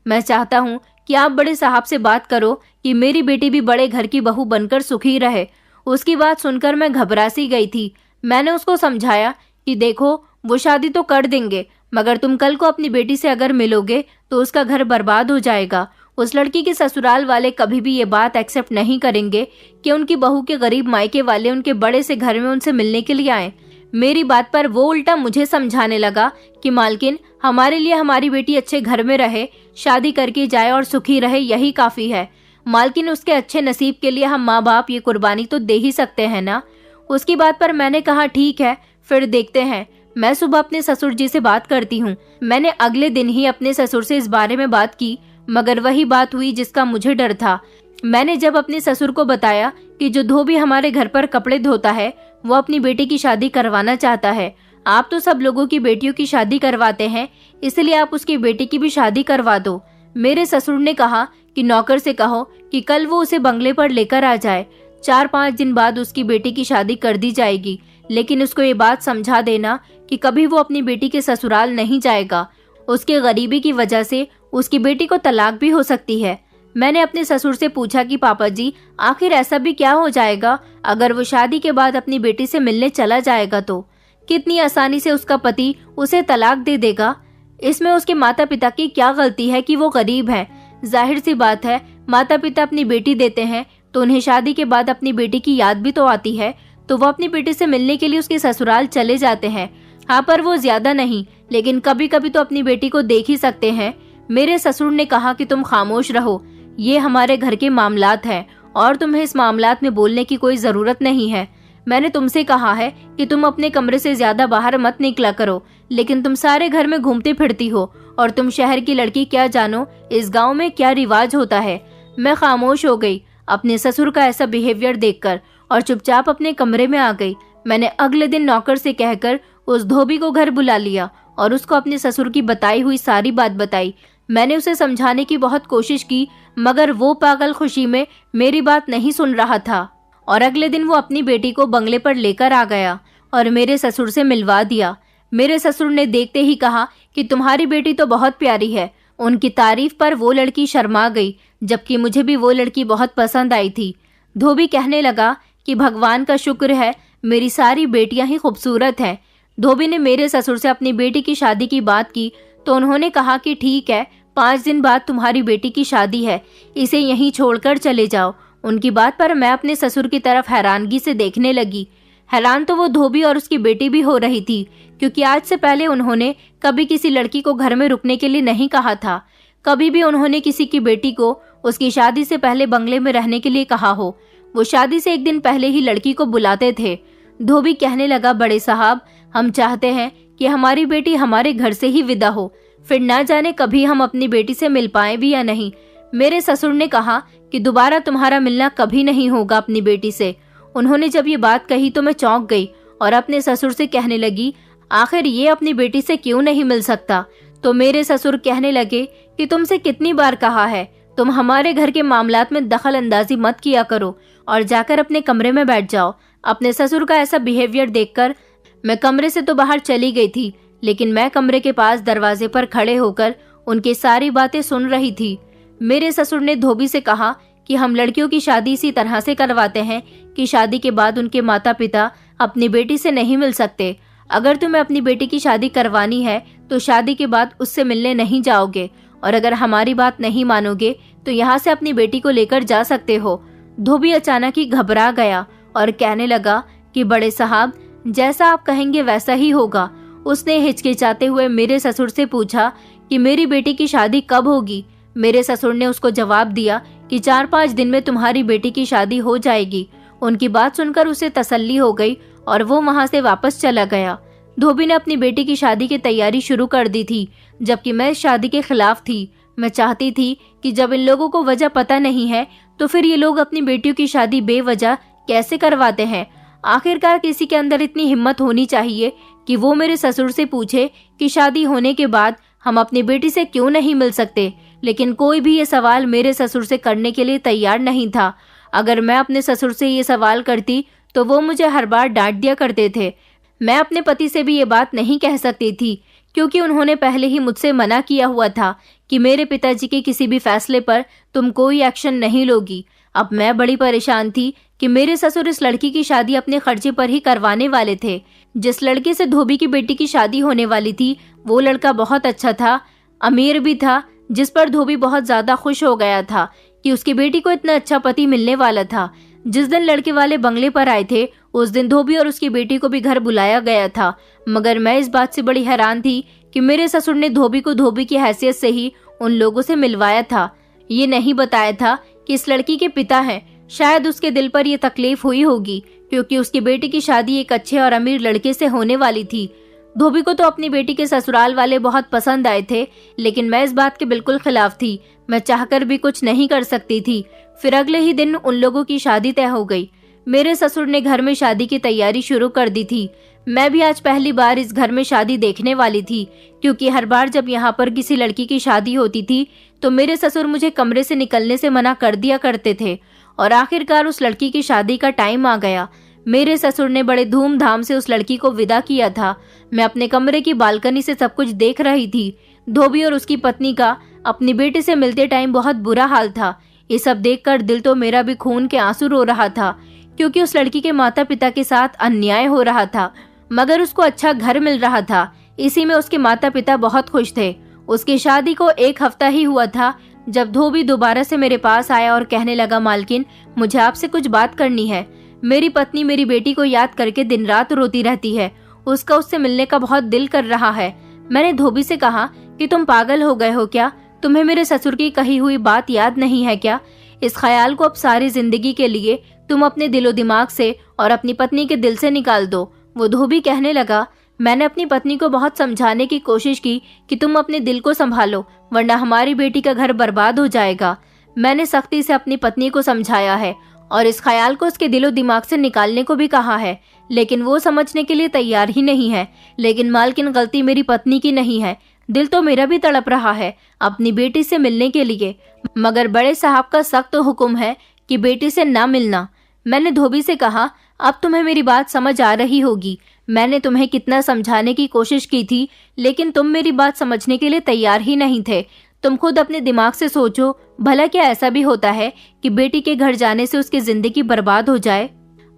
मैं चाहता हूँ कि आप बड़े साहब से बात करो कि मेरी बेटी भी बड़े घर की बहू बनकर सुखी रहे। उसकी बात सुनकर मैं घबरा सी गई थी। मैंने उसको समझाया कि देखो, वो शादी तो कर देंगे, मगर तुम कल को अपनी बेटी से अगर मिलोगे तो उसका घर बर्बाद हो जाएगा। उस लड़की के ससुराल वाले कभी भी ये बात एक्सेप्ट नहीं करेंगे कि उनकी बहू के गरीब मायके वाले उनके बड़े से घर में उनसे मिलने के लिए आए। मेरी बात पर वो उल्टा मुझे समझाने लगा कि मालकिन, हमारे लिए हमारी बेटी अच्छे घर में रहे, शादी करके जाए और सुखी रहे, यही काफी है। मालकिन, उसके अच्छे नसीब के लिए हम माँ बाप ये कुर्बानी तो दे ही सकते हैं ना। उसकी बात पर मैंने कहा, ठीक है, फिर देखते हैं। मैं सुबह अपने ससुर जी से बात करती हूँ। मैंने अगले दिन ही अपने ससुर से इस बारे में बात की, मगर वही बात हुई जिसका मुझे डर था। मैंने जब अपने ससुर को बताया कि जो धोबी हमारे घर पर कपड़े धोता है वो अपनी बेटी की शादी करवाना चाहता है, आप तो सब लोगों की बेटियों की शादी करवाते हैं, इसलिए आप उसकी बेटी की भी शादी करवा दो। मेरे ससुर ने कहा कि नौकर से कहो कि कल वो उसे बंगले पर लेकर आ जाए। 4-5 दिन बाद उसकी बेटी की शादी कर दी जाएगी, लेकिन उसको ये बात समझा देना कि कभी वो अपनी बेटी के ससुराल नहीं जाएगा। उसके गरीबी की वजह से उसकी बेटी को तलाक भी हो सकती है। मैंने अपने ससुर से पूछा कि पापा जी, आखिर ऐसा भी क्या हो जाएगा अगर वो शादी के बाद अपनी बेटी से मिलने चला जाएगा तो? कितनी आसानी से उसका पति उसे तलाक दे देगा। इसमें उसके माता पिता की क्या गलती है कि वो गरीब हैं? जाहिर सी बात है, माता पिता अपनी बेटी देते हैं तो उन्हें शादी के बाद अपनी बेटी की याद भी तो आती है, तो वो अपनी बेटी से मिलने के लिए उसके ससुराल चले जाते हैं। हाँ, पर वो ज्यादा नहीं, लेकिन कभी कभी तो अपनी बेटी को देख ही सकते हैं। मेरे ससुर ने कहा कि तुम खामोश रहो, ये हमारे घर के मामलात हैं और तुम्हें इस मामलात में बोलने की कोई जरूरत नहीं है। मैंने तुमसे कहा है कि तुम अपने कमरे से ज्यादा बाहर मत निकला करो, लेकिन तुम सारे घर में घूमती फिरती हो और तुम शहर की लड़की क्या जानो इस गांव में क्या रिवाज होता है। मैं खामोश हो गई अपने ससुर का ऐसा बिहेवियर देखकर और चुपचाप अपने कमरे में आ गई। मैंने अगले दिन नौकर से कहकर उस धोबी को घर बुला लिया और उसको अपने ससुर की बताई हुई सारी बात बताई। मैंने उसे समझाने की बहुत कोशिश की, मगर वो पागल खुशी में मेरी बात नहीं सुन रहा था और अगले दिन वो अपनी बेटी को बंगले पर लेकर आ गया और मेरे ससुर से मिलवा दिया। मेरे ससुर ने देखते ही कहा कि तुम्हारी बेटी तो बहुत प्यारी है। उनकी तारीफ पर वो लड़की शर्मा गई, जबकि मुझे भी वो लड़की बहुत पसंद आई थी। धोबी कहने लगा कि भगवान का शुक्र है, मेरी सारी बेटियां ही खूबसूरत हैं। धोबी ने मेरे ससुर से अपनी बेटी की शादी की बात की तो उन्होंने कहा कि ठीक है, 5 दिन बाद तुम्हारी बेटी की शादी है, इसे यहीं छोड़कर चले जाओ। उनकी बात पर मैं अपने ससुर की तरफ हैरानगी से देखने लगी। हैरान तो वो धोबी और उसकी बेटी भी हो रही थी, क्योंकि आज से पहले उन्होंने कभी किसी लड़की को घर में रुकने के लिए नहीं कहा था। कभी भी उन्होंने किसी की बेटी को उसकी शादी से पहले बंगले में रहने के लिए कहा हो। वो शादी से 1 दिन पहले ही लड़की को बुलाते थे। धोबी कहने लगा, बड़े साहब, हम चाहते हैं कि हमारी बेटी हमारे घर से ही विदा हो, फिर ना जाने कभी हम अपनी बेटी से मिल पाए भी या नहीं। मेरे ससुर ने कहा कि दोबारा तुम्हारा मिलना कभी नहीं होगा अपनी बेटी से। उन्होंने जब ये बात कही तो मैं चौंक गई और अपने ससुर से कहने लगी, आखिर ये अपनी बेटी से क्यों नहीं मिल सकता? तो मेरे ससुर कहने लगे कि तुमसे कितनी बार कहा है, तुम हमारे घर के मामलात में दखल अंदाजी मत किया करो और जाकर अपने कमरे में बैठ जाओ। अपने ससुर का ऐसा बिहेवियर देखकर मैं कमरे से तो बाहर चली गई थी, लेकिन मैं कमरे के पास दरवाजे पर खड़े होकर उनकी सारी बातें सुन रही थी। मेरे ससुर ने धोबी से कहा कि हम लड़कियों की शादी इसी तरह से करवाते हैं कि शादी के बाद उनके माता पिता अपनी बेटी से नहीं मिल सकते। अगर तुम्हें अपनी बेटी की शादी करवानी है तो शादी के बाद उससे मिलने नहीं जाओगे, और अगर हमारी बात नहीं मानोगे तो यहाँ से अपनी बेटी को लेकर जा सकते हो। धोबी अचानक ही घबरा गया और कहने लगा कि बड़े साहब, जैसा आप कहेंगे वैसा ही होगा। उसने हिचकिचाते हुए मेरे ससुर से पूछा कि मेरी बेटी की शादी कब होगी। मेरे ससुर ने उसको जवाब दिया कि 4-5 दिन में तुम्हारी बेटी की शादी हो जाएगी। उनकी बात सुनकर उसे तसल्ली हो गई और वो वहां से वापस चला गया। धोबी ने अपनी बेटी की शादी की तैयारी शुरू कर दी थी, जबकि मैं इस शादी के खिलाफ थी। मैं चाहती थी कि जब इन लोगों को वजह पता नहीं है तो फिर ये लोग अपनी बेटियों की शादी बेवजह कैसे करवाते हैं। आखिरकार किसी के अंदर इतनी हिम्मत होनी चाहिए कि वो मेरे ससुर से पूछे कि शादी होने के बाद हम अपनी बेटी से क्यों नहीं मिल सकते। लेकिन कोई भी ये सवाल मेरे ससुर से करने के लिए तैयार नहीं था। अगर मैं अपने ससुर से ये सवाल करती तो वो मुझे हर बार डांट दिया करते थे। मैं अपने पति से भी ये बात नहीं कह सकती थी, क्योंकि उन्होंने पहले ही मुझसे मना किया हुआ था कि मेरे पिताजी के किसी भी फैसले पर तुम कोई एक्शन नहीं लोगी। अब मैं बड़ी परेशान थी कि मेरे ससुर इस लड़की की शादी अपने खर्चे पर ही करवाने वाले थे। जिस लड़के से धोबी की बेटी की शादी होने वाली थी वो लड़का बहुत अच्छा था, अमीर भी था, जिस पर धोबी बहुत ज्यादा खुश हो गया था कि उसकी बेटी को इतना अच्छा पति मिलने वाला था। जिस दिन लड़के वाले बंगले पर आए थे उस दिन धोबी और उसकी बेटी को भी घर बुलाया गया था, मगर मैं इस बात से बड़ी हैरान थी कि मेरे ससुर ने धोबी को धोबी की हैसियत से ही उन लोगों से मिलवाया था। ये नहीं बताया था कि इस लड़की के पिता हैं। शायद उसके दिल पर यह तकलीफ हुई होगी, क्योंकि उसकी बेटी की शादी एक अच्छे और अमीर लड़के से होने वाली थी। धोबी को तो अपनी बेटी के ससुराल वाले बहुत पसंद आए थे, लेकिन मैं इस बात के बिल्कुल खिलाफ थी। मैं चाहकर भी कुछ नहीं कर सकती थी। फिर अगले ही दिन उन लोगों की शादी तय हो गई। मेरे ससुर ने घर में शादी की तैयारी शुरू कर दी थी। मैं भी आज पहली बार इस घर में शादी देखने वाली थी, क्योंकि हर बार जब यहाँ पर किसी लड़की की शादी होती थी तो मेरे ससुर मुझे कमरे से निकलने से मना कर दिया करते थे। और आखिरकार उस लड़की की शादी का टाइम आ गया। मेरे ससुर ने बड़े धूमधाम से उस लड़की को विदा किया था। मैं अपने कमरे की बालकनी से सब कुछ देख रही थी। धोबी और उसकी पत्नी का अपनी बेटे से मिलते टाइम बहुत बुरा हाल था। ये सब देखकर दिल तो मेरा भी खून के आंसू रो रहा था, क्योंकि उस लड़की के माता पिता के साथ अन्याय हो रहा था, मगर उसको अच्छा घर मिल रहा था। इसी में उसके माता पिता बहुत खुश थे। उसकी शादी को 1 हफ्ता ही हुआ था जब धोबी दोबारा से मेरे पास आया और कहने लगा, मालकिन, मुझे आपसे कुछ बात करनी है। मेरी पत्नी मेरी बेटी को याद करके दिन रात रोती रहती है। उसका उससे मिलने का बहुत दिल कर रहा है। मैंने धोबी से कहा कि तुम पागल हो गए हो क्या? तुम्हें मेरे ससुर की कही हुई बात याद नहीं है क्या? इस ख्याल को अब सारी जिंदगी के लिए तुम अपने दिलो दिमाग से और अपनी पत्नी के दिल से निकाल दो। वो धोबी कहने लगा, मैंने अपनी पत्नी को बहुत समझाने की कोशिश की कि तुम अपने दिल को संभालो, वरना हमारी बेटी का घर बर्बाद हो जाएगा। मैंने सख्ती से अपनी पत्नी को समझाया है और इस ख्याल को उसके दिलो दिमाग से निकालने को भी कहा है, लेकिन वो समझने के लिए तैयार ही नहीं है। लेकिन मालकिन, गलती मेरी पत्नी की नहीं है। दिल तो मेरा भी तड़प रहा है अपनी बेटी से मिलने के लिए, मगर बड़े साहब का सख्त हुक्म है कि बेटी से ना मिलना। मैंने धोबी से कहा, अब तुम्हें मेरी बात समझ आ रही होगी। मैंने तुम्हें कितना समझाने की कोशिश की थी, लेकिन तुम मेरी बात समझने के लिए तैयार ही नहीं थे। तुम खुद अपने दिमाग से सोचो, भला क्या ऐसा भी होता है कि बेटी के घर जाने से उसकी जिंदगी बर्बाद हो जाए?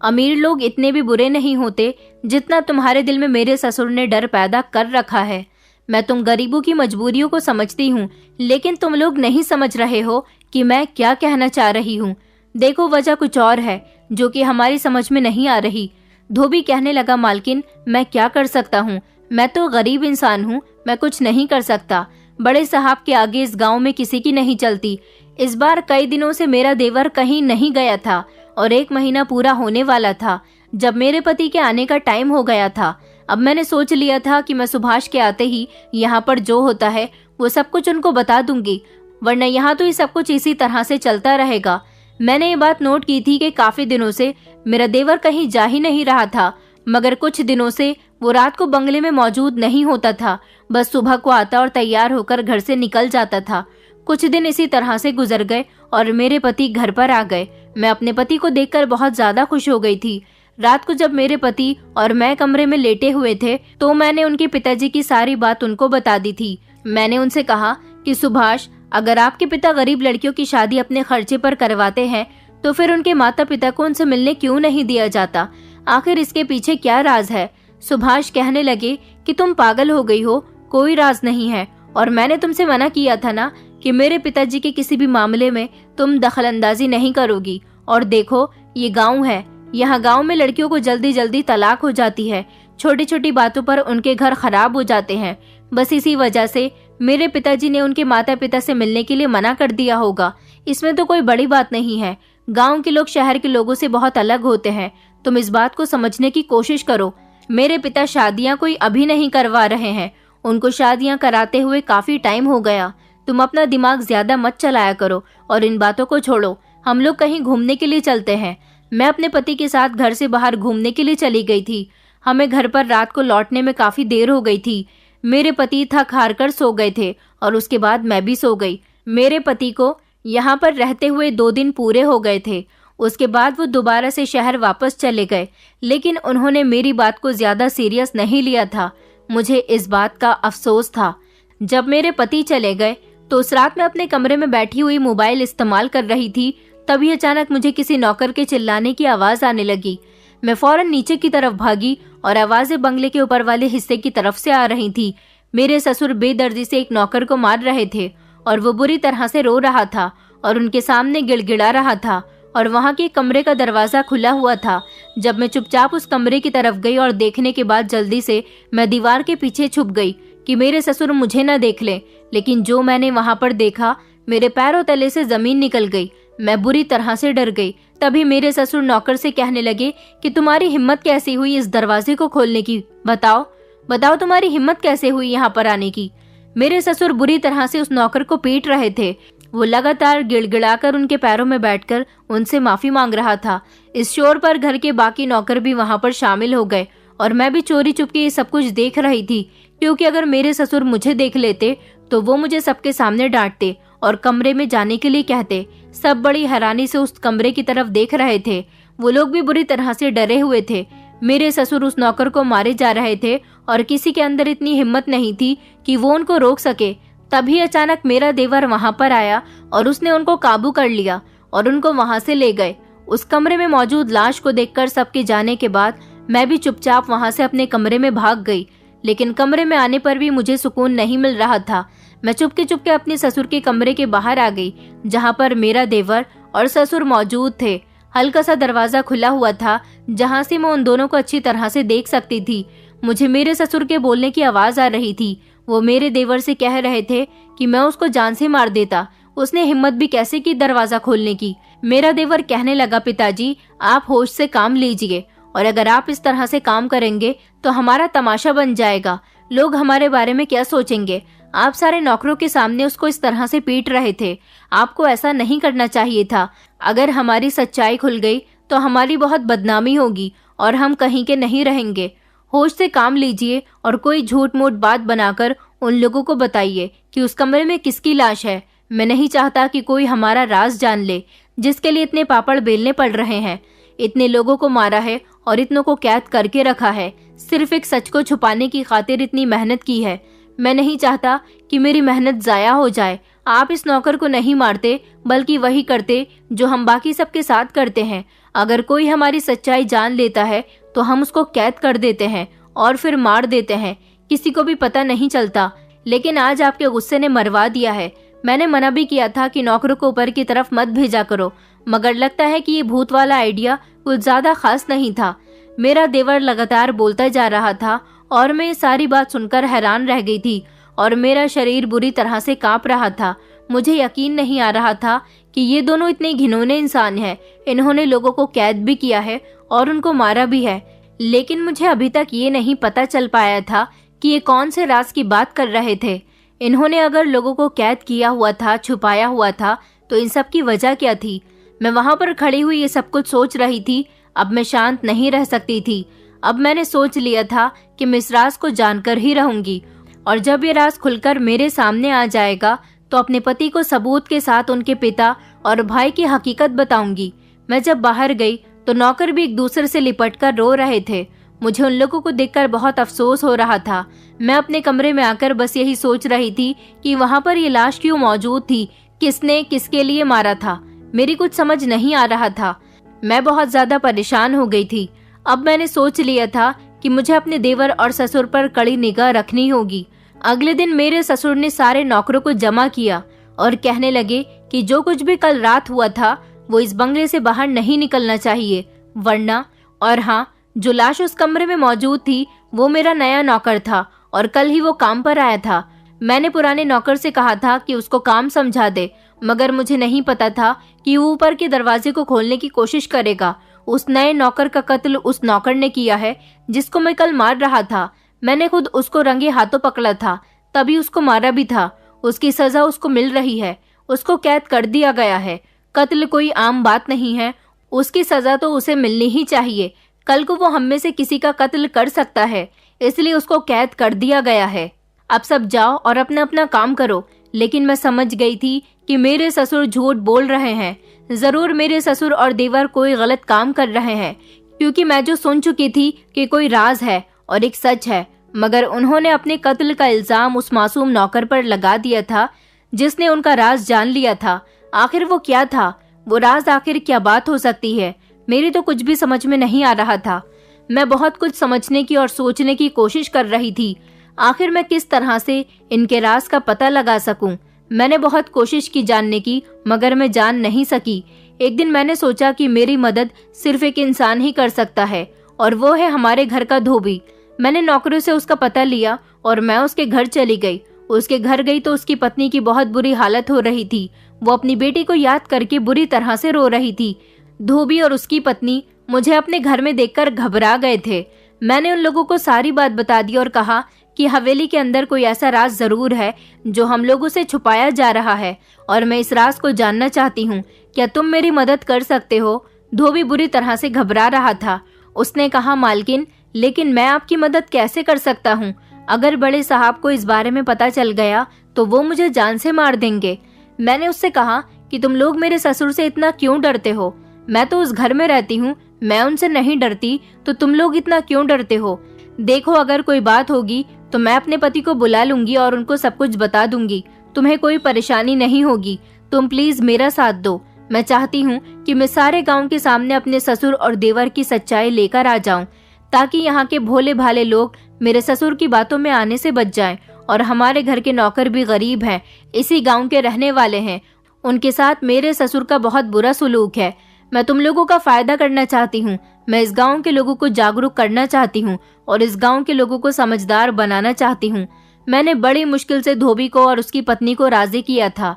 अमीर लोग इतने भी बुरे नहीं होते जितना तुम्हारे दिल में मेरे ससुर ने डर पैदा कर रखा है। मैं तुम गरीबों की मजबूरियों को समझती हूँ, लेकिन तुम लोग नहीं समझ रहे हो कि मैं क्या कहना चाह रही हूँ। देखो, वजह कुछ और है जो कि हमारी समझ में नहीं आ रही। धोबी कहने लगा, मालकिन, मैं क्या कर सकता हूँ? मैं तो गरीब इंसान हूँ, मैं कुछ नहीं कर सकता। बड़े साहब के आगे इस गांव में किसी की नहीं चलती। इस बार कई दिनों से मेरा देवर कहीं नहीं गया था और 1 महीना पूरा होने वाला था जब मेरे पति के आने का टाइम हो गया था। अब मैंने सोच लिया था कि मैं सुभाष के आते ही यहाँ पर जो होता है वो सब कुछ उनको बता दूंगी, वरना यहाँ तो ये सब कुछ इसी तरह से चलता रहेगा। मैंने ये बात नोट की थी कि काफी दिनों से मेरा देवर कहीं जा ही नहीं रहा था, मगर कुछ दिनों से वो रात को बंगले में मौजूद नहीं होता था। बस सुबह को आता और तैयार होकर घर से निकल जाता था। कुछ दिन इसी तरह से गुजर गए और मेरे पति घर पर आ गए। मैं अपने पति को देखकर बहुत ज्यादा खुश हो गई थी। रात को जब मेरे पति और मैं कमरे में लेटे हुए थे तो मैंने उनके पिताजी की सारी बात उनको बता दी थी। मैंने उनसे कहा कि सुभाष, अगर आपके पिता गरीब लड़कियों की शादी अपने खर्चे पर करवाते हैं तो फिर उनके माता पिता को उनसे मिलने क्यों नहीं दिया जाता? आखिर इसके पीछे क्या राज है? सुभाष कहने लगे कि तुम पागल हो गई हो, कोई राज नहीं है। और मैंने तुमसे मना किया था ना कि मेरे पिताजी के किसी भी मामले में तुम दखलंदाजी नहीं करोगी। और देखो, ये गांव है, यहाँ गांव में लड़कियों को जल्दी जल्दी तलाक हो जाती है। छोटी छोटी बातों पर उनके घर खराब हो जाते हैं। बस इसी वजह से मेरे पिताजी ने उनके माता पिता से मिलने के लिए मना कर दिया होगा। इसमें तो कोई बड़ी बात नहीं है। गांव के लोग शहर के लोगों से बहुत अलग होते हैं। तुम इस बात को समझने की कोशिश करो। मेरे पिता शादियां कोई अभी नहीं करवा रहे हैं, उनको शादियां कराते हुए काफी टाइम हो गया। तुम अपना दिमाग ज्यादा मत चलाया करो और इन बातों को छोड़ो। हम लोग कहीं घूमने के लिए चलते हैं। मैं अपने पति के साथ घर से बाहर घूमने के लिए चली गई थी। हमें घर पर रात को लौटने में काफी देर हो गई थी। मेरे पति थक हार कर सो गए थे और उसके बाद मैं भी सो गई। मेरे पति को यहाँ पर रहते हुए 2 दिन पूरे हो गए थे। उसके बाद वो दोबारा से शहर वापस चले गए, लेकिन उन्होंने मेरी बात को ज्यादा सीरियस नहीं लिया था। मुझे इस बात का अफसोस था। जब मेरे पति चले गए तो उस रात में अपने कमरे में बैठी हुई मोबाइल इस्तेमाल कर रही थी। तभी अचानक मुझे किसी नौकर के चिल्लाने की आवाज आने लगी। मैं फौरन नीचे की तरफ भागी और आवाजें बंगले के ऊपर वाले हिस्से की तरफ से आ रही थी। मेरे ससुर बेदर्दी से एक नौकर को मार रहे थे और वो बुरी तरह से रो रहा था और उनके सामने गिड़गिड़ा रहा था और वहां के कमरे का दरवाजा खुला हुआ था। जब मैं चुपचाप उस कमरे की तरफ गई और देखने के बाद जल्दी से मैं दीवार के पीछे छुप गई कि मेरे ससुर मुझे न देख लें, लेकिन जो मैंने वहां पर देखा, मेरे पैरों तले से जमीन निकल गई। मैं बुरी तरह से डर गई। तभी मेरे ससुर नौकर से कहने लगे कि तुम्हारी हिम्मत कैसी हुई इस दरवाजे को खोलने की? बताओ बताओ, तुम्हारी हिम्मत कैसे हुई यहाँ पर आने की? मेरे ससुर बुरी तरह से उस नौकर को पीट रहे थे। वो लगातार गिड़गिड़ाकर उनके पैरों में बैठकर उनसे माफी मांग रहा था। इस शोर पर घर के बाकी नौकर भी वहां पर शामिल हो गए और मैं भी चोरी चुपके ये सब कुछ देख रही थी, क्योंकि अगर मेरे ससुर मुझे देख लेते तो वो मुझे सबके सामने डांटते और कमरे में जाने के लिए कहते। सब बड़ी हैरानी से उस कमरे की तरफ देख रहे थे। वो लोग भी बुरी तरह से डरे हुए थे। मेरे ससुर उस नौकर को मारे जा रहे थे और किसी के अंदर इतनी हिम्मत नहीं थी कि वो उनको रोक सके। तभी अचानक मेरा देवर वहां पर आया और उसने उनको काबू कर लिया और उनको वहां से ले गए। उस कमरे में मौजूद लाश को देखकर सबके जाने के बाद मैं भी चुपचाप वहां से अपने कमरे में भाग गई। लेकिन कमरे में आने पर भी मुझे सुकून नहीं मिल रहा था। मैं चुपके चुपके अपने ससुर के कमरे के बाहर आ गई, जहां पर मेरा देवर और ससुर मौजूद थे। हल्का सा दरवाजा खुला हुआ था, जहां से मैं उन दोनों को अच्छी तरह से देख सकती थी। मुझे मेरे ससुर के बोलने की आवाज आ रही थी। वो मेरे देवर से कह रहे थे कि मैं उसको जान से मार देता। उसने हिम्मत भी कैसे की दरवाजा खोलने की। मेरा देवर कहने लगा, पिताजी आप होश से काम लीजिए, और अगर आप इस तरह से काम करेंगे तो हमारा तमाशा बन जाएगा। लोग हमारे बारे में क्या सोचेंगे। आप सारे नौकरों के सामने उसको इस तरह से पीट रहे थे। आपको ऐसा नहीं करना चाहिए था। अगर हमारी सच्चाई खुल गई तो हमारी बहुत बदनामी होगी और हम कहीं के नहीं रहेंगे। होश से काम लीजिए और कोई झूठ मूठ बात बनाकर उन लोगों को बताइए कि उस कमरे में किसकी लाश है। मैं नहीं चाहता कि कोई हमारा राज जान ले, जिसके लिए इतने पापड़ बेलने पड़ रहे हैं। इतने लोगों को मारा है और इतनों को कैद करके रखा है। सिर्फ एक सच को छुपाने की खातिर इतनी मेहनत की है। मैं नहीं चाहता कि मेरी मेहनत जाया हो जाए। आप इस नौकर को नहीं मारते, बल्कि वही करते जो हम बाकी सबके साथ करते हैं। अगर कोई हमारी सच्चाई जान लेता है तो हम उसको कैद कर देते हैं और फिर मार देते हैं। किसी को भी पता नहीं चलता। लेकिन आज आपके गुस्से ने मरवा दिया है। मैंने मना भी किया था कि नौकरों को ऊपर की तरफ मत भेजा करो, मगर लगता है कि ये भूत वाला आइडिया कुछ ज्यादा खास नहीं था। मेरा देवर लगातार बोलता जा रहा था और मैं ये सारी बात सुनकर हैरान रह गई थी और मेरा शरीर बुरी तरह से कांप रहा था। मुझे यकीन नहीं आ रहा था कि ये दोनों इतने घिनौने इंसान हैं। इन्होंने लोगों को कैद भी किया है और उनको मारा भी है। लेकिन मुझे अभी तक ये नहीं पता चल पाया था कि ये कौन से राज की बात कर रहे थे। इन्होंने अगर लोगों को कैद किया हुआ था, छुपाया हुआ था, तो इन सब की वजह क्या थी। मैं वहां पर खड़ी हुई ये सब कुछ सोच रही थी। अब मैं शांत नहीं रह सकती थी। अब मैंने सोच लिया था कि मैं इस राज को जानकर ही रहूंगी, और जब ये राज खुलकर मेरे सामने आ जाएगा तो अपने पति को सबूत के साथ उनके पिता और भाई की हकीकत बताऊंगी। मैं जब बाहर गई तो नौकर भी एक दूसरे से लिपटकर रो रहे थे। मुझे उन लोगों को देखकर बहुत अफसोस हो रहा था। मैं अपने कमरे में आकर बस यही सोच रही थी कि वहां पर ये लाश क्यों मौजूद थी, किसने किसके लिए मारा था। मेरी कुछ समझ नहीं आ रहा था। मैं बहुत ज्यादा परेशान हो गई थी। अब मैंने सोच लिया था कि मुझे अपने देवर और ससुर पर कड़ी निगाह रखनी होगी। अगले दिन मेरे ससुर ने सारे नौकरों को जमा किया और कहने लगे कि जो कुछ भी कल रात हुआ था वो इस बंगले से बाहर नहीं निकलना चाहिए, वरना। और हाँ, जो लाश उस कमरे में मौजूद थी वो मेरा नया नौकर था और कल ही वो काम पर आया था। मैंने पुराने नौकर से कहा था कि उसको काम समझा दे, मगर मुझे नहीं पता था कि वो ऊपर के दरवाजे को खोलने की कोशिश करेगा। उस नए नौकर का कत्ल उस नौकर ने किया है जिसको मैं कल मार रहा था। मैंने खुद उसको रंगे हाथों पकड़ा था, तभी उसको मारा भी था। उसकी सजा उसको मिल रही है। उसको कैद कर दिया गया है। कत्ल कोई आम बात नहीं है। उसकी सजा तो उसे मिलनी ही चाहिए। कल को वो हम में से किसी का कत्ल कर सकता है, इसलिए उसको कैद कर दिया गया है। अब सब जाओ और अपना अपना काम करो। लेकिन मैं समझ गई थी कि मेरे ससुर झूठ बोल रहे हैं। जरूर मेरे ससुर और देवर कोई गलत काम कर रहे हैं, क्योंकि मैं जो सुन चुकी थी कि कोई राज है और एक सच है, मगर उन्होंने अपने कत्ल का इल्जाम उस मासूम नौकर पर लगा दिया था जिसने उनका राज जान लिया था। आखिर वो क्या था? वो राज आखिर क्या बात हो सकती है? मेरी तो कुछ भी समझ में नहीं आ रहा था। मैं बहुत कुछ समझने की और सोचने की कोशिश कर रही थी। आखिर मैं किस तरह से इनके राज का पता लगा सकूं? मैंने बहुत कोशिश की जानने की, मगर मैं जान नहीं सकी। एक दिन मैंने सोचा कि मेरी मदद सिर्फ एक इंसान ही कर सकता है, और वो है हमारे घर का धोबी। मैंने नौकरों से उसका पता लिया और मैं उसके घर चली गई। उसके घर गई तो उसकी पत्नी की बहुत बुरी हालत हो रही थी। वो अपनी बेटी को याद करके बुरी तरह से रो रही थी। धोबी और उसकी पत्नी मुझे अपने घर में देखकर घबरा गए थे। मैंने उन लोगों को सारी बात बता दी और कहा कि हवेली के अंदर कोई ऐसा राज जरूर है जो हम लोगों से छुपाया जा रहा है, और मैं इस राज को जानना चाहती हूँ। क्या तुम मेरी मदद कर सकते हो? धोबी बुरी तरह से घबरा रहा था। उसने कहा, मालकिन, लेकिन मैं आपकी मदद कैसे कर सकता हूँ? अगर बड़े साहब को इस बारे में पता चल गया तो वो मुझे जान से मार देंगे। मैंने उससे कहा कि तुम लोग मेरे ससुर से इतना क्यों डरते हो? मैं तो उस घर में रहती हूँ, मैं उनसे नहीं डरती, तो तुम लोग इतना क्यों डरते हो? देखो, अगर कोई बात होगी तो मैं अपने पति को बुला लूंगी और उनको सब कुछ बता दूंगी। तुम्हें कोई परेशानी नहीं होगी। तुम प्लीज मेरा साथ दो। मैं चाहती हूँ कि मैं सारे गांव के सामने अपने ससुर और देवर की सच्चाई लेकर आ जाऊं, ताकि यहाँ के भोले भाले लोग मेरे ससुर की बातों में आने से बच जाएं। और हमारे घर के नौकर भी गरीब हैं, इसी गांव के रहने वाले हैं। उनके साथ मेरे ससुर का बहुत बुरा सुलूक है। मैं तुम लोगों का फायदा करना चाहती हूँ। मैं इस गांव के लोगों को जागरूक करना चाहती हूँ और इस गांव के लोगों को समझदार बनाना चाहती हूँ। मैंने बड़ी मुश्किल से धोबी को और उसकी पत्नी को राजी किया था।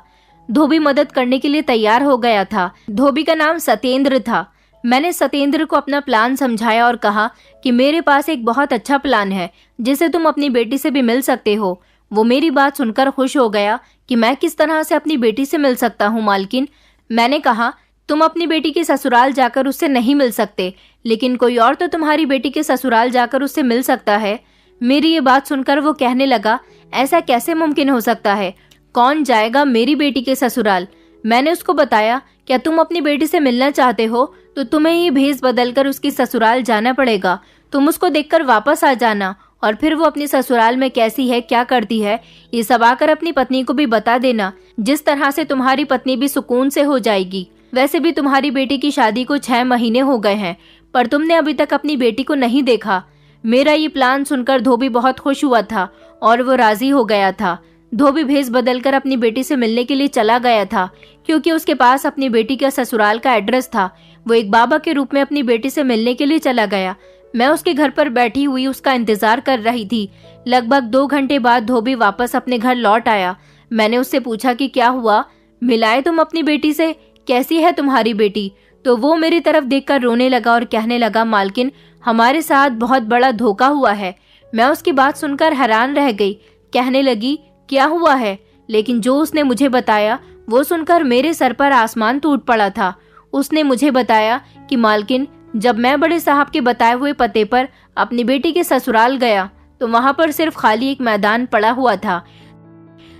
धोबी मदद करने के लिए तैयार हो गया था। धोबी का नाम सतेंद्र था। मैंने सतेंद्र को अपना प्लान समझाया और कहा कि मेरे पास एक बहुत अच्छा प्लान है जिसे तुम अपनी बेटी से भी मिल सकते हो। वो मेरी बात सुनकर खुश हो गया कि मैं किस तरह से अपनी बेटी से मिल सकता हूँ मालकिन। मैंने कहा, तुम अपनी बेटी के ससुराल जाकर उससे नहीं मिल सकते, लेकिन कोई और तो तुम्हारी बेटी के ससुराल जाकर उससे मिल सकता है। मेरी ये बात सुनकर वो कहने लगा, ऐसा कैसे मुमकिन हो सकता है? कौन जाएगा मेरी बेटी के ससुराल? मैंने उसको बताया, क्या तुम अपनी बेटी से मिलना चाहते हो तो तुम्हें ही भेष बदलकर उसकी ससुराल जाना पड़ेगा। तुम उसको देखकर वापस आ जाना और फिर वो अपनी ससुराल में कैसी है, क्या करती है, ये सब आकर अपनी पत्नी को भी बता देना। जिस तरह से तुम्हारी पत्नी भी सुकून से हो जाएगी। वैसे भी तुम्हारी बेटी की शादी को 6 महीने हो गए हैं, पर तुमने अभी तक अपनी बेटी को नहीं देखा। मेरा ये प्लान सुनकर धोबी बहुत खुश हुआ था और वो राजी हो गया था। धोबी भेष बदलकर अपनी बेटी से मिलने के लिए चला गया था, क्योंकि उसके पास अपनी बेटी का ससुराल का एड्रेस था। वो एक बाबा के रूप में अपनी बेटी से मिलने के लिए चला गया। मैं उसके घर पर बैठी हुई उसका इंतजार कर रही थी। लगभग 2 घंटे बाद धोबी वापस अपने घर लौट आया। मैंने उससे पूछा कि क्या हुआ, मिलाए तुम अपनी बेटी से, कैसी है तुम्हारी बेटी? तो वो मेरी तरफ देखकर रोने लगा और कहने लगा, मालकिन, हमारे साथ बहुत बड़ा धोखा हुआ है। मैं उसकी बात सुनकर हैरान रह गई। कहने लगी, क्या हुआ है? लेकिन जो उसने मुझे बताया वो सुनकर मेरे सर पर आसमान टूट पड़ा था। उसने मुझे बताया कि मालकिन, जब मैं बड़े साहब के बताए हुए पते पर अपनी बेटी के ससुराल गया तो वहां पर सिर्फ खाली एक मैदान पड़ा हुआ था,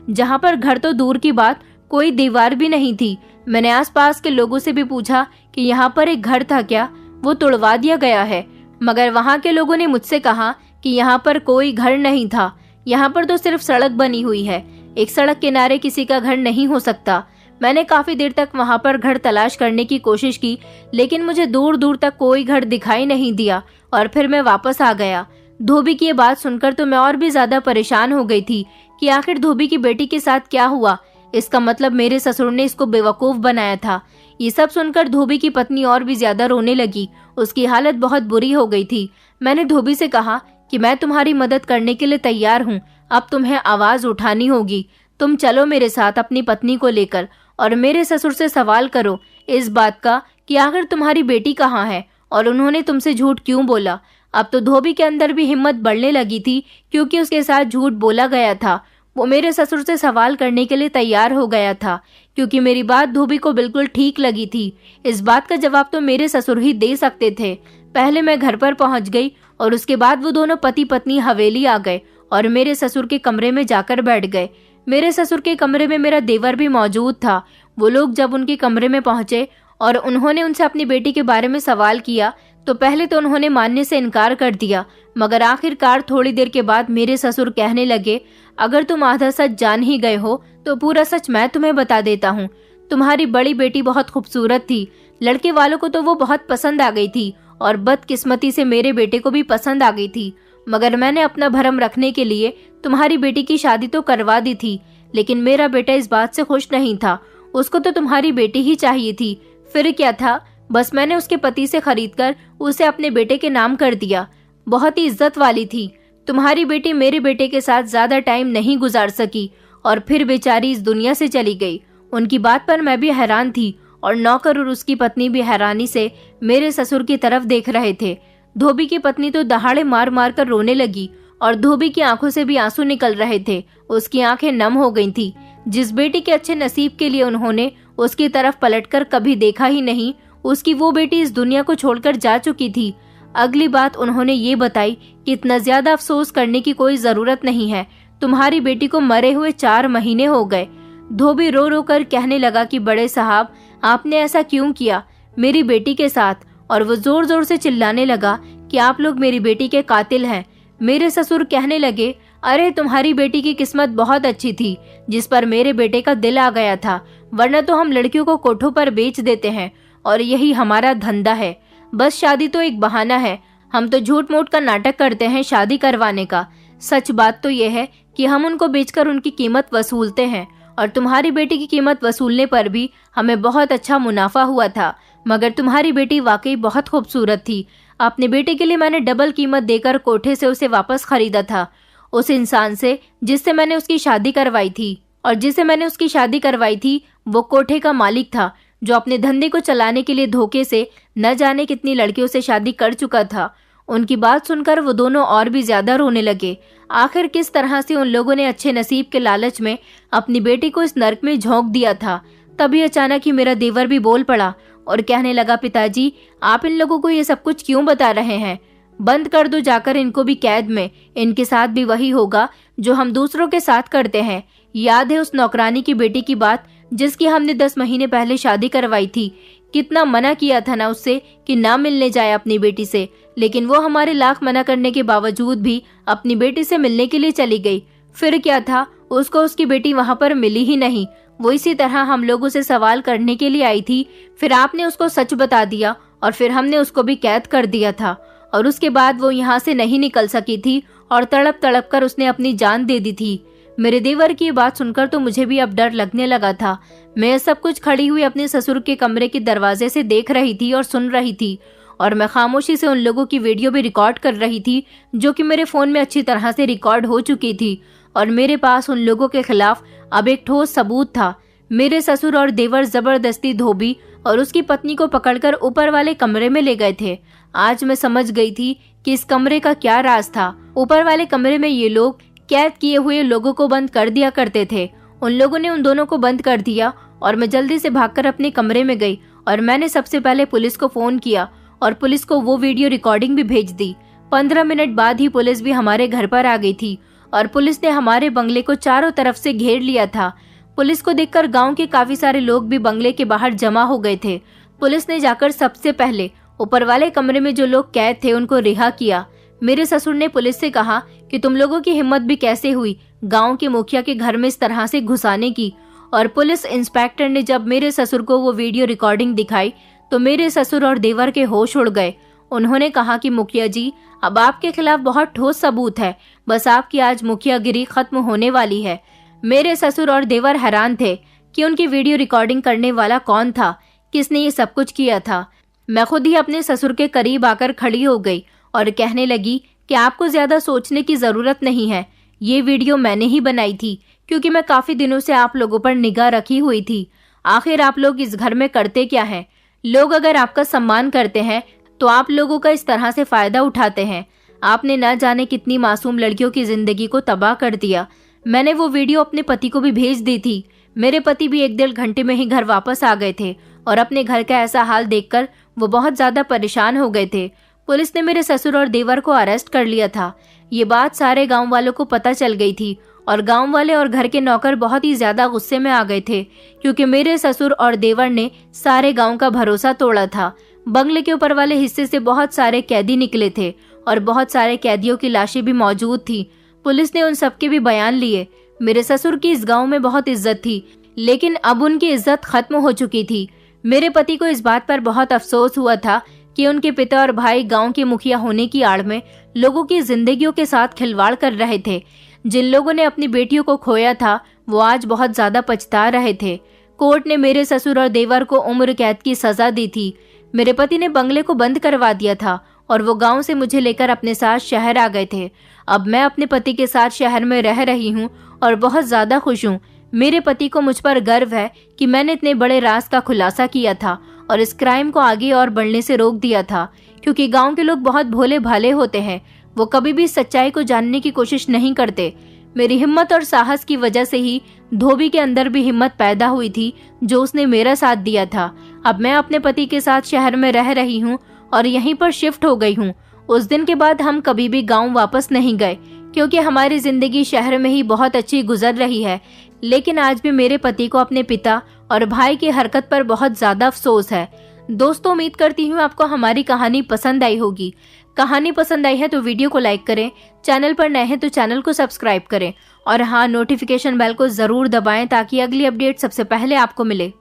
जहां पर घर तो दूर की बात, कोई दीवार भी नहीं थी। मैंने आसपास के लोगों से भी पूछा कि यहाँ पर एक घर था क्या? वो तोड़वा दिया गया है। मगर वहाँ के लोगों ने मुझसे कहा कि यहाँ पर कोई घर नहीं था, यहाँ पर तो सिर्फ सड़क बनी हुई है। एक सड़क किनारे किसी का घर नहीं हो सकता। मैंने काफी देर तक वहाँ पर घर तलाश करने की कोशिश की, लेकिन मुझे दूर दूर तक कोई घर दिखाई नहीं दिया और फिर मैं वापस आ गया। धोबी की ये बात सुनकर तो मैं और भी ज्यादा परेशान हो गई थी कि आखिर धोबी की बेटी के साथ क्या हुआ। इसका मतलब मेरे ससुर ने इसको बेवकूफ बनाया था। ये सब सुनकर धोबी की पत्नी और भी ज्यादा रोने लगी। उसकी हालत बहुत बुरी हो गई थी। मैंने धोबी से कहा कि मैं तुम्हारी मदद करने के लिए तैयार हूँ, अब तुम्हें आवाज उठानी होगी। तुम चलो मेरे साथ अपनी पत्नी को लेकर और मेरे ससुर से सवाल करो इस बात का कि आखिर तुम्हारी बेटी कहाँ है और उन्होंने तुमसे झूठ क्यों बोला। अब तो धोबी के अंदर भी हिम्मत बढ़ने लगी थी, क्योंकि उसके साथ झूठ बोला गया था। वो मेरे ससुर से सवाल करने के लिए तैयार हो गया था, क्योंकि मेरी बात धोबी को बिल्कुल ठीक लगी थी। इस बात का जवाब तो मेरे ससुर ही दे सकते थे। पहले मैं घर पर पहुंच गई और उसके बाद वो दोनों पति पत्नी हवेली आ गए और मेरे ससुर के कमरे में जाकर बैठ गए। मेरे ससुर के कमरे में मेरा देवर भी मौजूद था। वो लोग जब उनके कमरे में पहुंचे और उन्होंने उनसे अपनी बेटी के बारे में सवाल किया तो पहले तो उन्होंने मानने से इनकार कर दिया, मगर आखिरकार थोड़ी देर के बाद मेरे ससुर कहने लगे, अगर तुम आधा सच जान ही गए हो तो पूरा सच मैं तुम्हें बता देता हूँ। तुम्हारी बड़ी बेटी बहुत खूबसूरत थी, लड़के वालों को तो वो बहुत पसंद आ गई थी और बदकिस्मती से मेरे बेटे को भी पसंद आ गई थी। मगर मैंने अपना भरम रखने के लिए तुम्हारी बेटी की शादी तो करवा दी थी, लेकिन मेरा बेटा इस बात से खुश नहीं था। उसको तो तुम्हारी बेटी ही चाहिए थी। फिर क्या था, बस मैंने उसके पति से खरीदकर उसे अपने बेटे के नाम कर दिया। बहुत ही इज्जत वाली थी। तुम्हारी बेटी मेरे बेटे के साथ ज्यादा टाइम नहीं गुजार सकी और फिर बेचारी इस दुनिया से चली गई। उनकी बात पर मैं भी हैरान थी और नौकर और उसकी पत्नी भी हैरानी से मेरे ससुर की तरफ देख रहे थे। धोबी की पत्नी तो दहाड़े मार मार कर रोने लगी और धोबी की आंखों से भी आंसू निकल रहे थे। उसकी आंखें नम हो गई थी। जिस बेटी के अच्छे नसीब के लिए उन्होंने उसकी तरफ पलटकर कभी देखा ही नहीं, उसकी वो बेटी इस दुनिया को छोड़कर जा चुकी थी। अगली बात उन्होंने ये बताई कि इतना ज्यादा अफसोस करने की कोई जरूरत नहीं है, तुम्हारी बेटी को मरे हुए 4 महीने हो गए। धोबी रो रो कर कहने लगा कि बड़े साहब, आपने ऐसा क्यों किया मेरी बेटी के साथ? और वो जोर जोर से चिल्लाने लगा कि आप लोग मेरी बेटी के कातिल हैं। मेरे ससुर कहने लगे, अरे तुम्हारी बेटी की किस्मत बहुत अच्छी थी जिस पर मेरे बेटे का दिल आ गया था, वरना तो हम लड़कियों को कोठों पर बेच देते हैं और यही हमारा धंधा है। बस शादी तो एक बहाना है, हम तो झूठ मूठ का नाटक करते हैं शादी करवाने का। सच बात तो यह है कि हम उनको बेचकर उनकी कीमत वसूलते हैं और तुम्हारी बेटी की कीमत वसूलने पर भी हमें बहुत अच्छा मुनाफा हुआ था। मगर तुम्हारी बेटी वाकई बहुत खूबसूरत थी। अपने बेटे के लिए मैंने डबल कीमत देकर कोठे से उसे वापस खरीदा था, उस इंसान से जिससे मैंने उसकी शादी करवाई थी। और जिसे मैंने उसकी शादी करवाई थी वो कोठे का मालिक था, जो अपने धंधे को चलाने के लिए धोखे से न जाने कितनी लड़कियों से शादी कर चुका था। उनकी बात सुनकर वो दोनों और भी ज्यादा रोने लगे। आखिर किस तरह से उन लोगों ने अच्छे नसीब के लालच में अपनी बेटी को इस नर्क में झोंक दिया था। तभी अचानक ही मेरा देवर भी बोल पड़ा और कहने लगा, पिताजी आप इन लोगों को ये सब कुछ क्यों बता रहे हैं? बंद कर दो जाकर इनको भी कैद में। इनके साथ भी वही होगा जो हम दूसरों के साथ करते हैं। याद है उस नौकरानी की बेटी की बात जिसकी हमने 10 महीने पहले शादी करवाई थी? कितना मना किया था ना उससे कि ना मिलने जाए अपनी बेटी से, लेकिन वो हमारे लाख मना करने के बावजूद भी अपनी बेटी से मिलने के लिए चली गई। फिर क्या था, उसको उसकी बेटी वहां पर मिली ही नहीं। वो इसी तरह हम लोगों से सवाल करने के लिए आई थी, फिर आपने उसको सच बता दिया और फिर हमने उसको भी कैद कर दिया था। और उसके बाद वो यहाँ से नहीं निकल सकी थी और तड़प तड़प कर उसने अपनी जान दे दी थी। मेरे देवर की बात सुनकर तो मुझे भी अब डर लगने लगा था। मैं सब कुछ खड़ी हुई अपने ससुर के कमरे के दरवाजे से देख रही थी और सुन रही थी, और मैं खामोशी से उन लोगों की वीडियो भी रिकॉर्ड कर रही थी जो कि मेरे फोन में अच्छी तरह से रिकॉर्ड हो चुकी थी। और मेरे पास उन लोगों के खिलाफ अब एक ठोस सबूत था। मेरे ससुर और देवर जबरदस्ती धोबी और उसकी पत्नी को पकड़कर ऊपर वाले कमरे में ले गए थे। आज मैं समझ गई थी कि इस कमरे का क्या राज था। ऊपर वाले कमरे में ये लोग कैद किए हुए लोगों को बंद कर दिया करते थे। उन लोगों ने उन दोनों को बंद कर दिया और मैं जल्दी से भागकर अपने कमरे में गई और मैंने सबसे पहले पुलिस को फोन किया और पुलिस को वो वीडियो रिकॉर्डिंग भी भेज दी। 15 मिनट बाद ही पुलिस भी हमारे घर पर आ गई थी और पुलिस ने हमारे बंगले को चारों तरफ से घेर लिया था। पुलिस को देखकर गांव के काफी सारे लोग भी बंगले के बाहर जमा हो गए थे। पुलिस ने जाकर सबसे पहले ऊपर वाले कमरे में जो लोग कैद थे उनको रिहा किया। मेरे ससुर ने पुलिस से कहा कि तुम लोगों की हिम्मत भी कैसे हुई गांव के मुखिया के घर में इस तरह से घुसाने की। और पुलिस इंस्पेक्टर ने जब मेरे ससुर को वो वीडियो रिकॉर्डिंग दिखाई तो मेरे ससुर और देवर के होश उड़ गए। उन्होंने कहा कि मुखिया जी, अब आपके खिलाफ बहुत ठोस सबूत है, बस आपकी आज मुखियागिरी खत्म होने वाली है। मेरे ससुर और देवर हैरान थे कि उनकी वीडियो रिकॉर्डिंग करने वाला कौन था, किसने ये सब कुछ किया था। मैं खुद ही अपने ससुर के करीब आकर खड़ी हो गई और कहने लगी कि आपको ज्यादा सोचने की जरूरत नहीं है, ये वीडियो मैंने ही बनाई थी क्योंकि मैं काफी दिनों से आप लोगों पर निगाह रखी हुई थी। आखिर आप लोग इस घर में करते क्या हैं? लोग अगर आपका सम्मान करते हैं तो आप लोगों का इस तरह से फायदा उठाते हैं। आपने न जाने कितनी मासूम लड़कियों की जिंदगी को तबाह कर दिया। मैंने वो वीडियो अपने पति को भी भेज दी थी। मेरे पति भी 1-1.5 घंटे में ही घर वापस आ गए थे और अपने घर का ऐसा हाल देखकर वो बहुत ज्यादा परेशान हो गए थे। पुलिस ने मेरे ससुर और देवर को अरेस्ट कर लिया था। ये बात सारे गांव वालों को पता चल गई थी और गांव वाले और घर के नौकर बहुत ही ज्यादा गुस्से में आ गए थे क्योंकि मेरे ससुर और देवर ने सारे गांव का भरोसा तोड़ा था। बंगले के ऊपर वाले हिस्से से बहुत सारे कैदी निकले थे और बहुत सारे कैदियों की लाशें भी मौजूद थी। पुलिस ने उन सबके भी बयान लिए। मेरे ससुर की इस गांव में बहुत इज्जत थी, लेकिन अब उनकी इज्जत खत्म हो चुकी थी। मेरे पति को इस बात पर बहुत अफसोस हुआ था कि उनके पिता और भाई गांव के मुखिया होने की आड़ में लोगों की जिंदगियों के साथ खिलवाड़ कर रहे थे। जिन लोगों ने अपनी बेटियों को खोया था वो आज बहुत ज्यादा पछता रहे थे। कोर्ट ने मेरे ससुर और देवर को उम्र कैद की सजा दी थी। मेरे पति ने बंगले को बंद करवा दिया था और वो गांव से मुझे लेकर अपने साथ शहर आ गए थे। अब मैं अपने पति के साथ शहर में रह रही हूँ और बहुत ज्यादा खुश हूँ। मेरे पति को मुझ पर गर्व है कि मैंने इतने बड़े राज का खुलासा किया था और इस क्राइम को आगे और बढ़ने से रोक दिया था, क्योंकि गांव के लोग बहुत भोले भाले होते हैं। वो कभी भी सच्चाई को जानने की कोशिश नहीं करते। मेरी हिम्मत और साहस की वजह से ही धोबी के अंदर भी हिम्मत पैदा हुई थी, जो उसने मेरा साथ दिया था। अब मैं अपने पति के साथ शहर में रह रही हूँ और यहीं पर शिफ्ट हो गई हूँ उस दिन के बाद हम कभी भी गांव वापस नहीं गए, क्योंकि हमारी जिंदगी शहर में ही बहुत अच्छी गुजर रही है। लेकिन आज भी मेरे पति को अपने पिता और भाई की हरकत पर बहुत ज्यादा अफसोस है। दोस्तों, उम्मीद करती हूँ आपको हमारी कहानी पसंद आई होगी। कहानी पसंद आई है तो वीडियो को लाइक करें, चैनल पर नए हैं तो चैनल को सब्सक्राइब करें और हाँ, नोटिफिकेशन बेल को जरूर दबाएं ताकि अगली अपडेट सबसे पहले आपको मिले।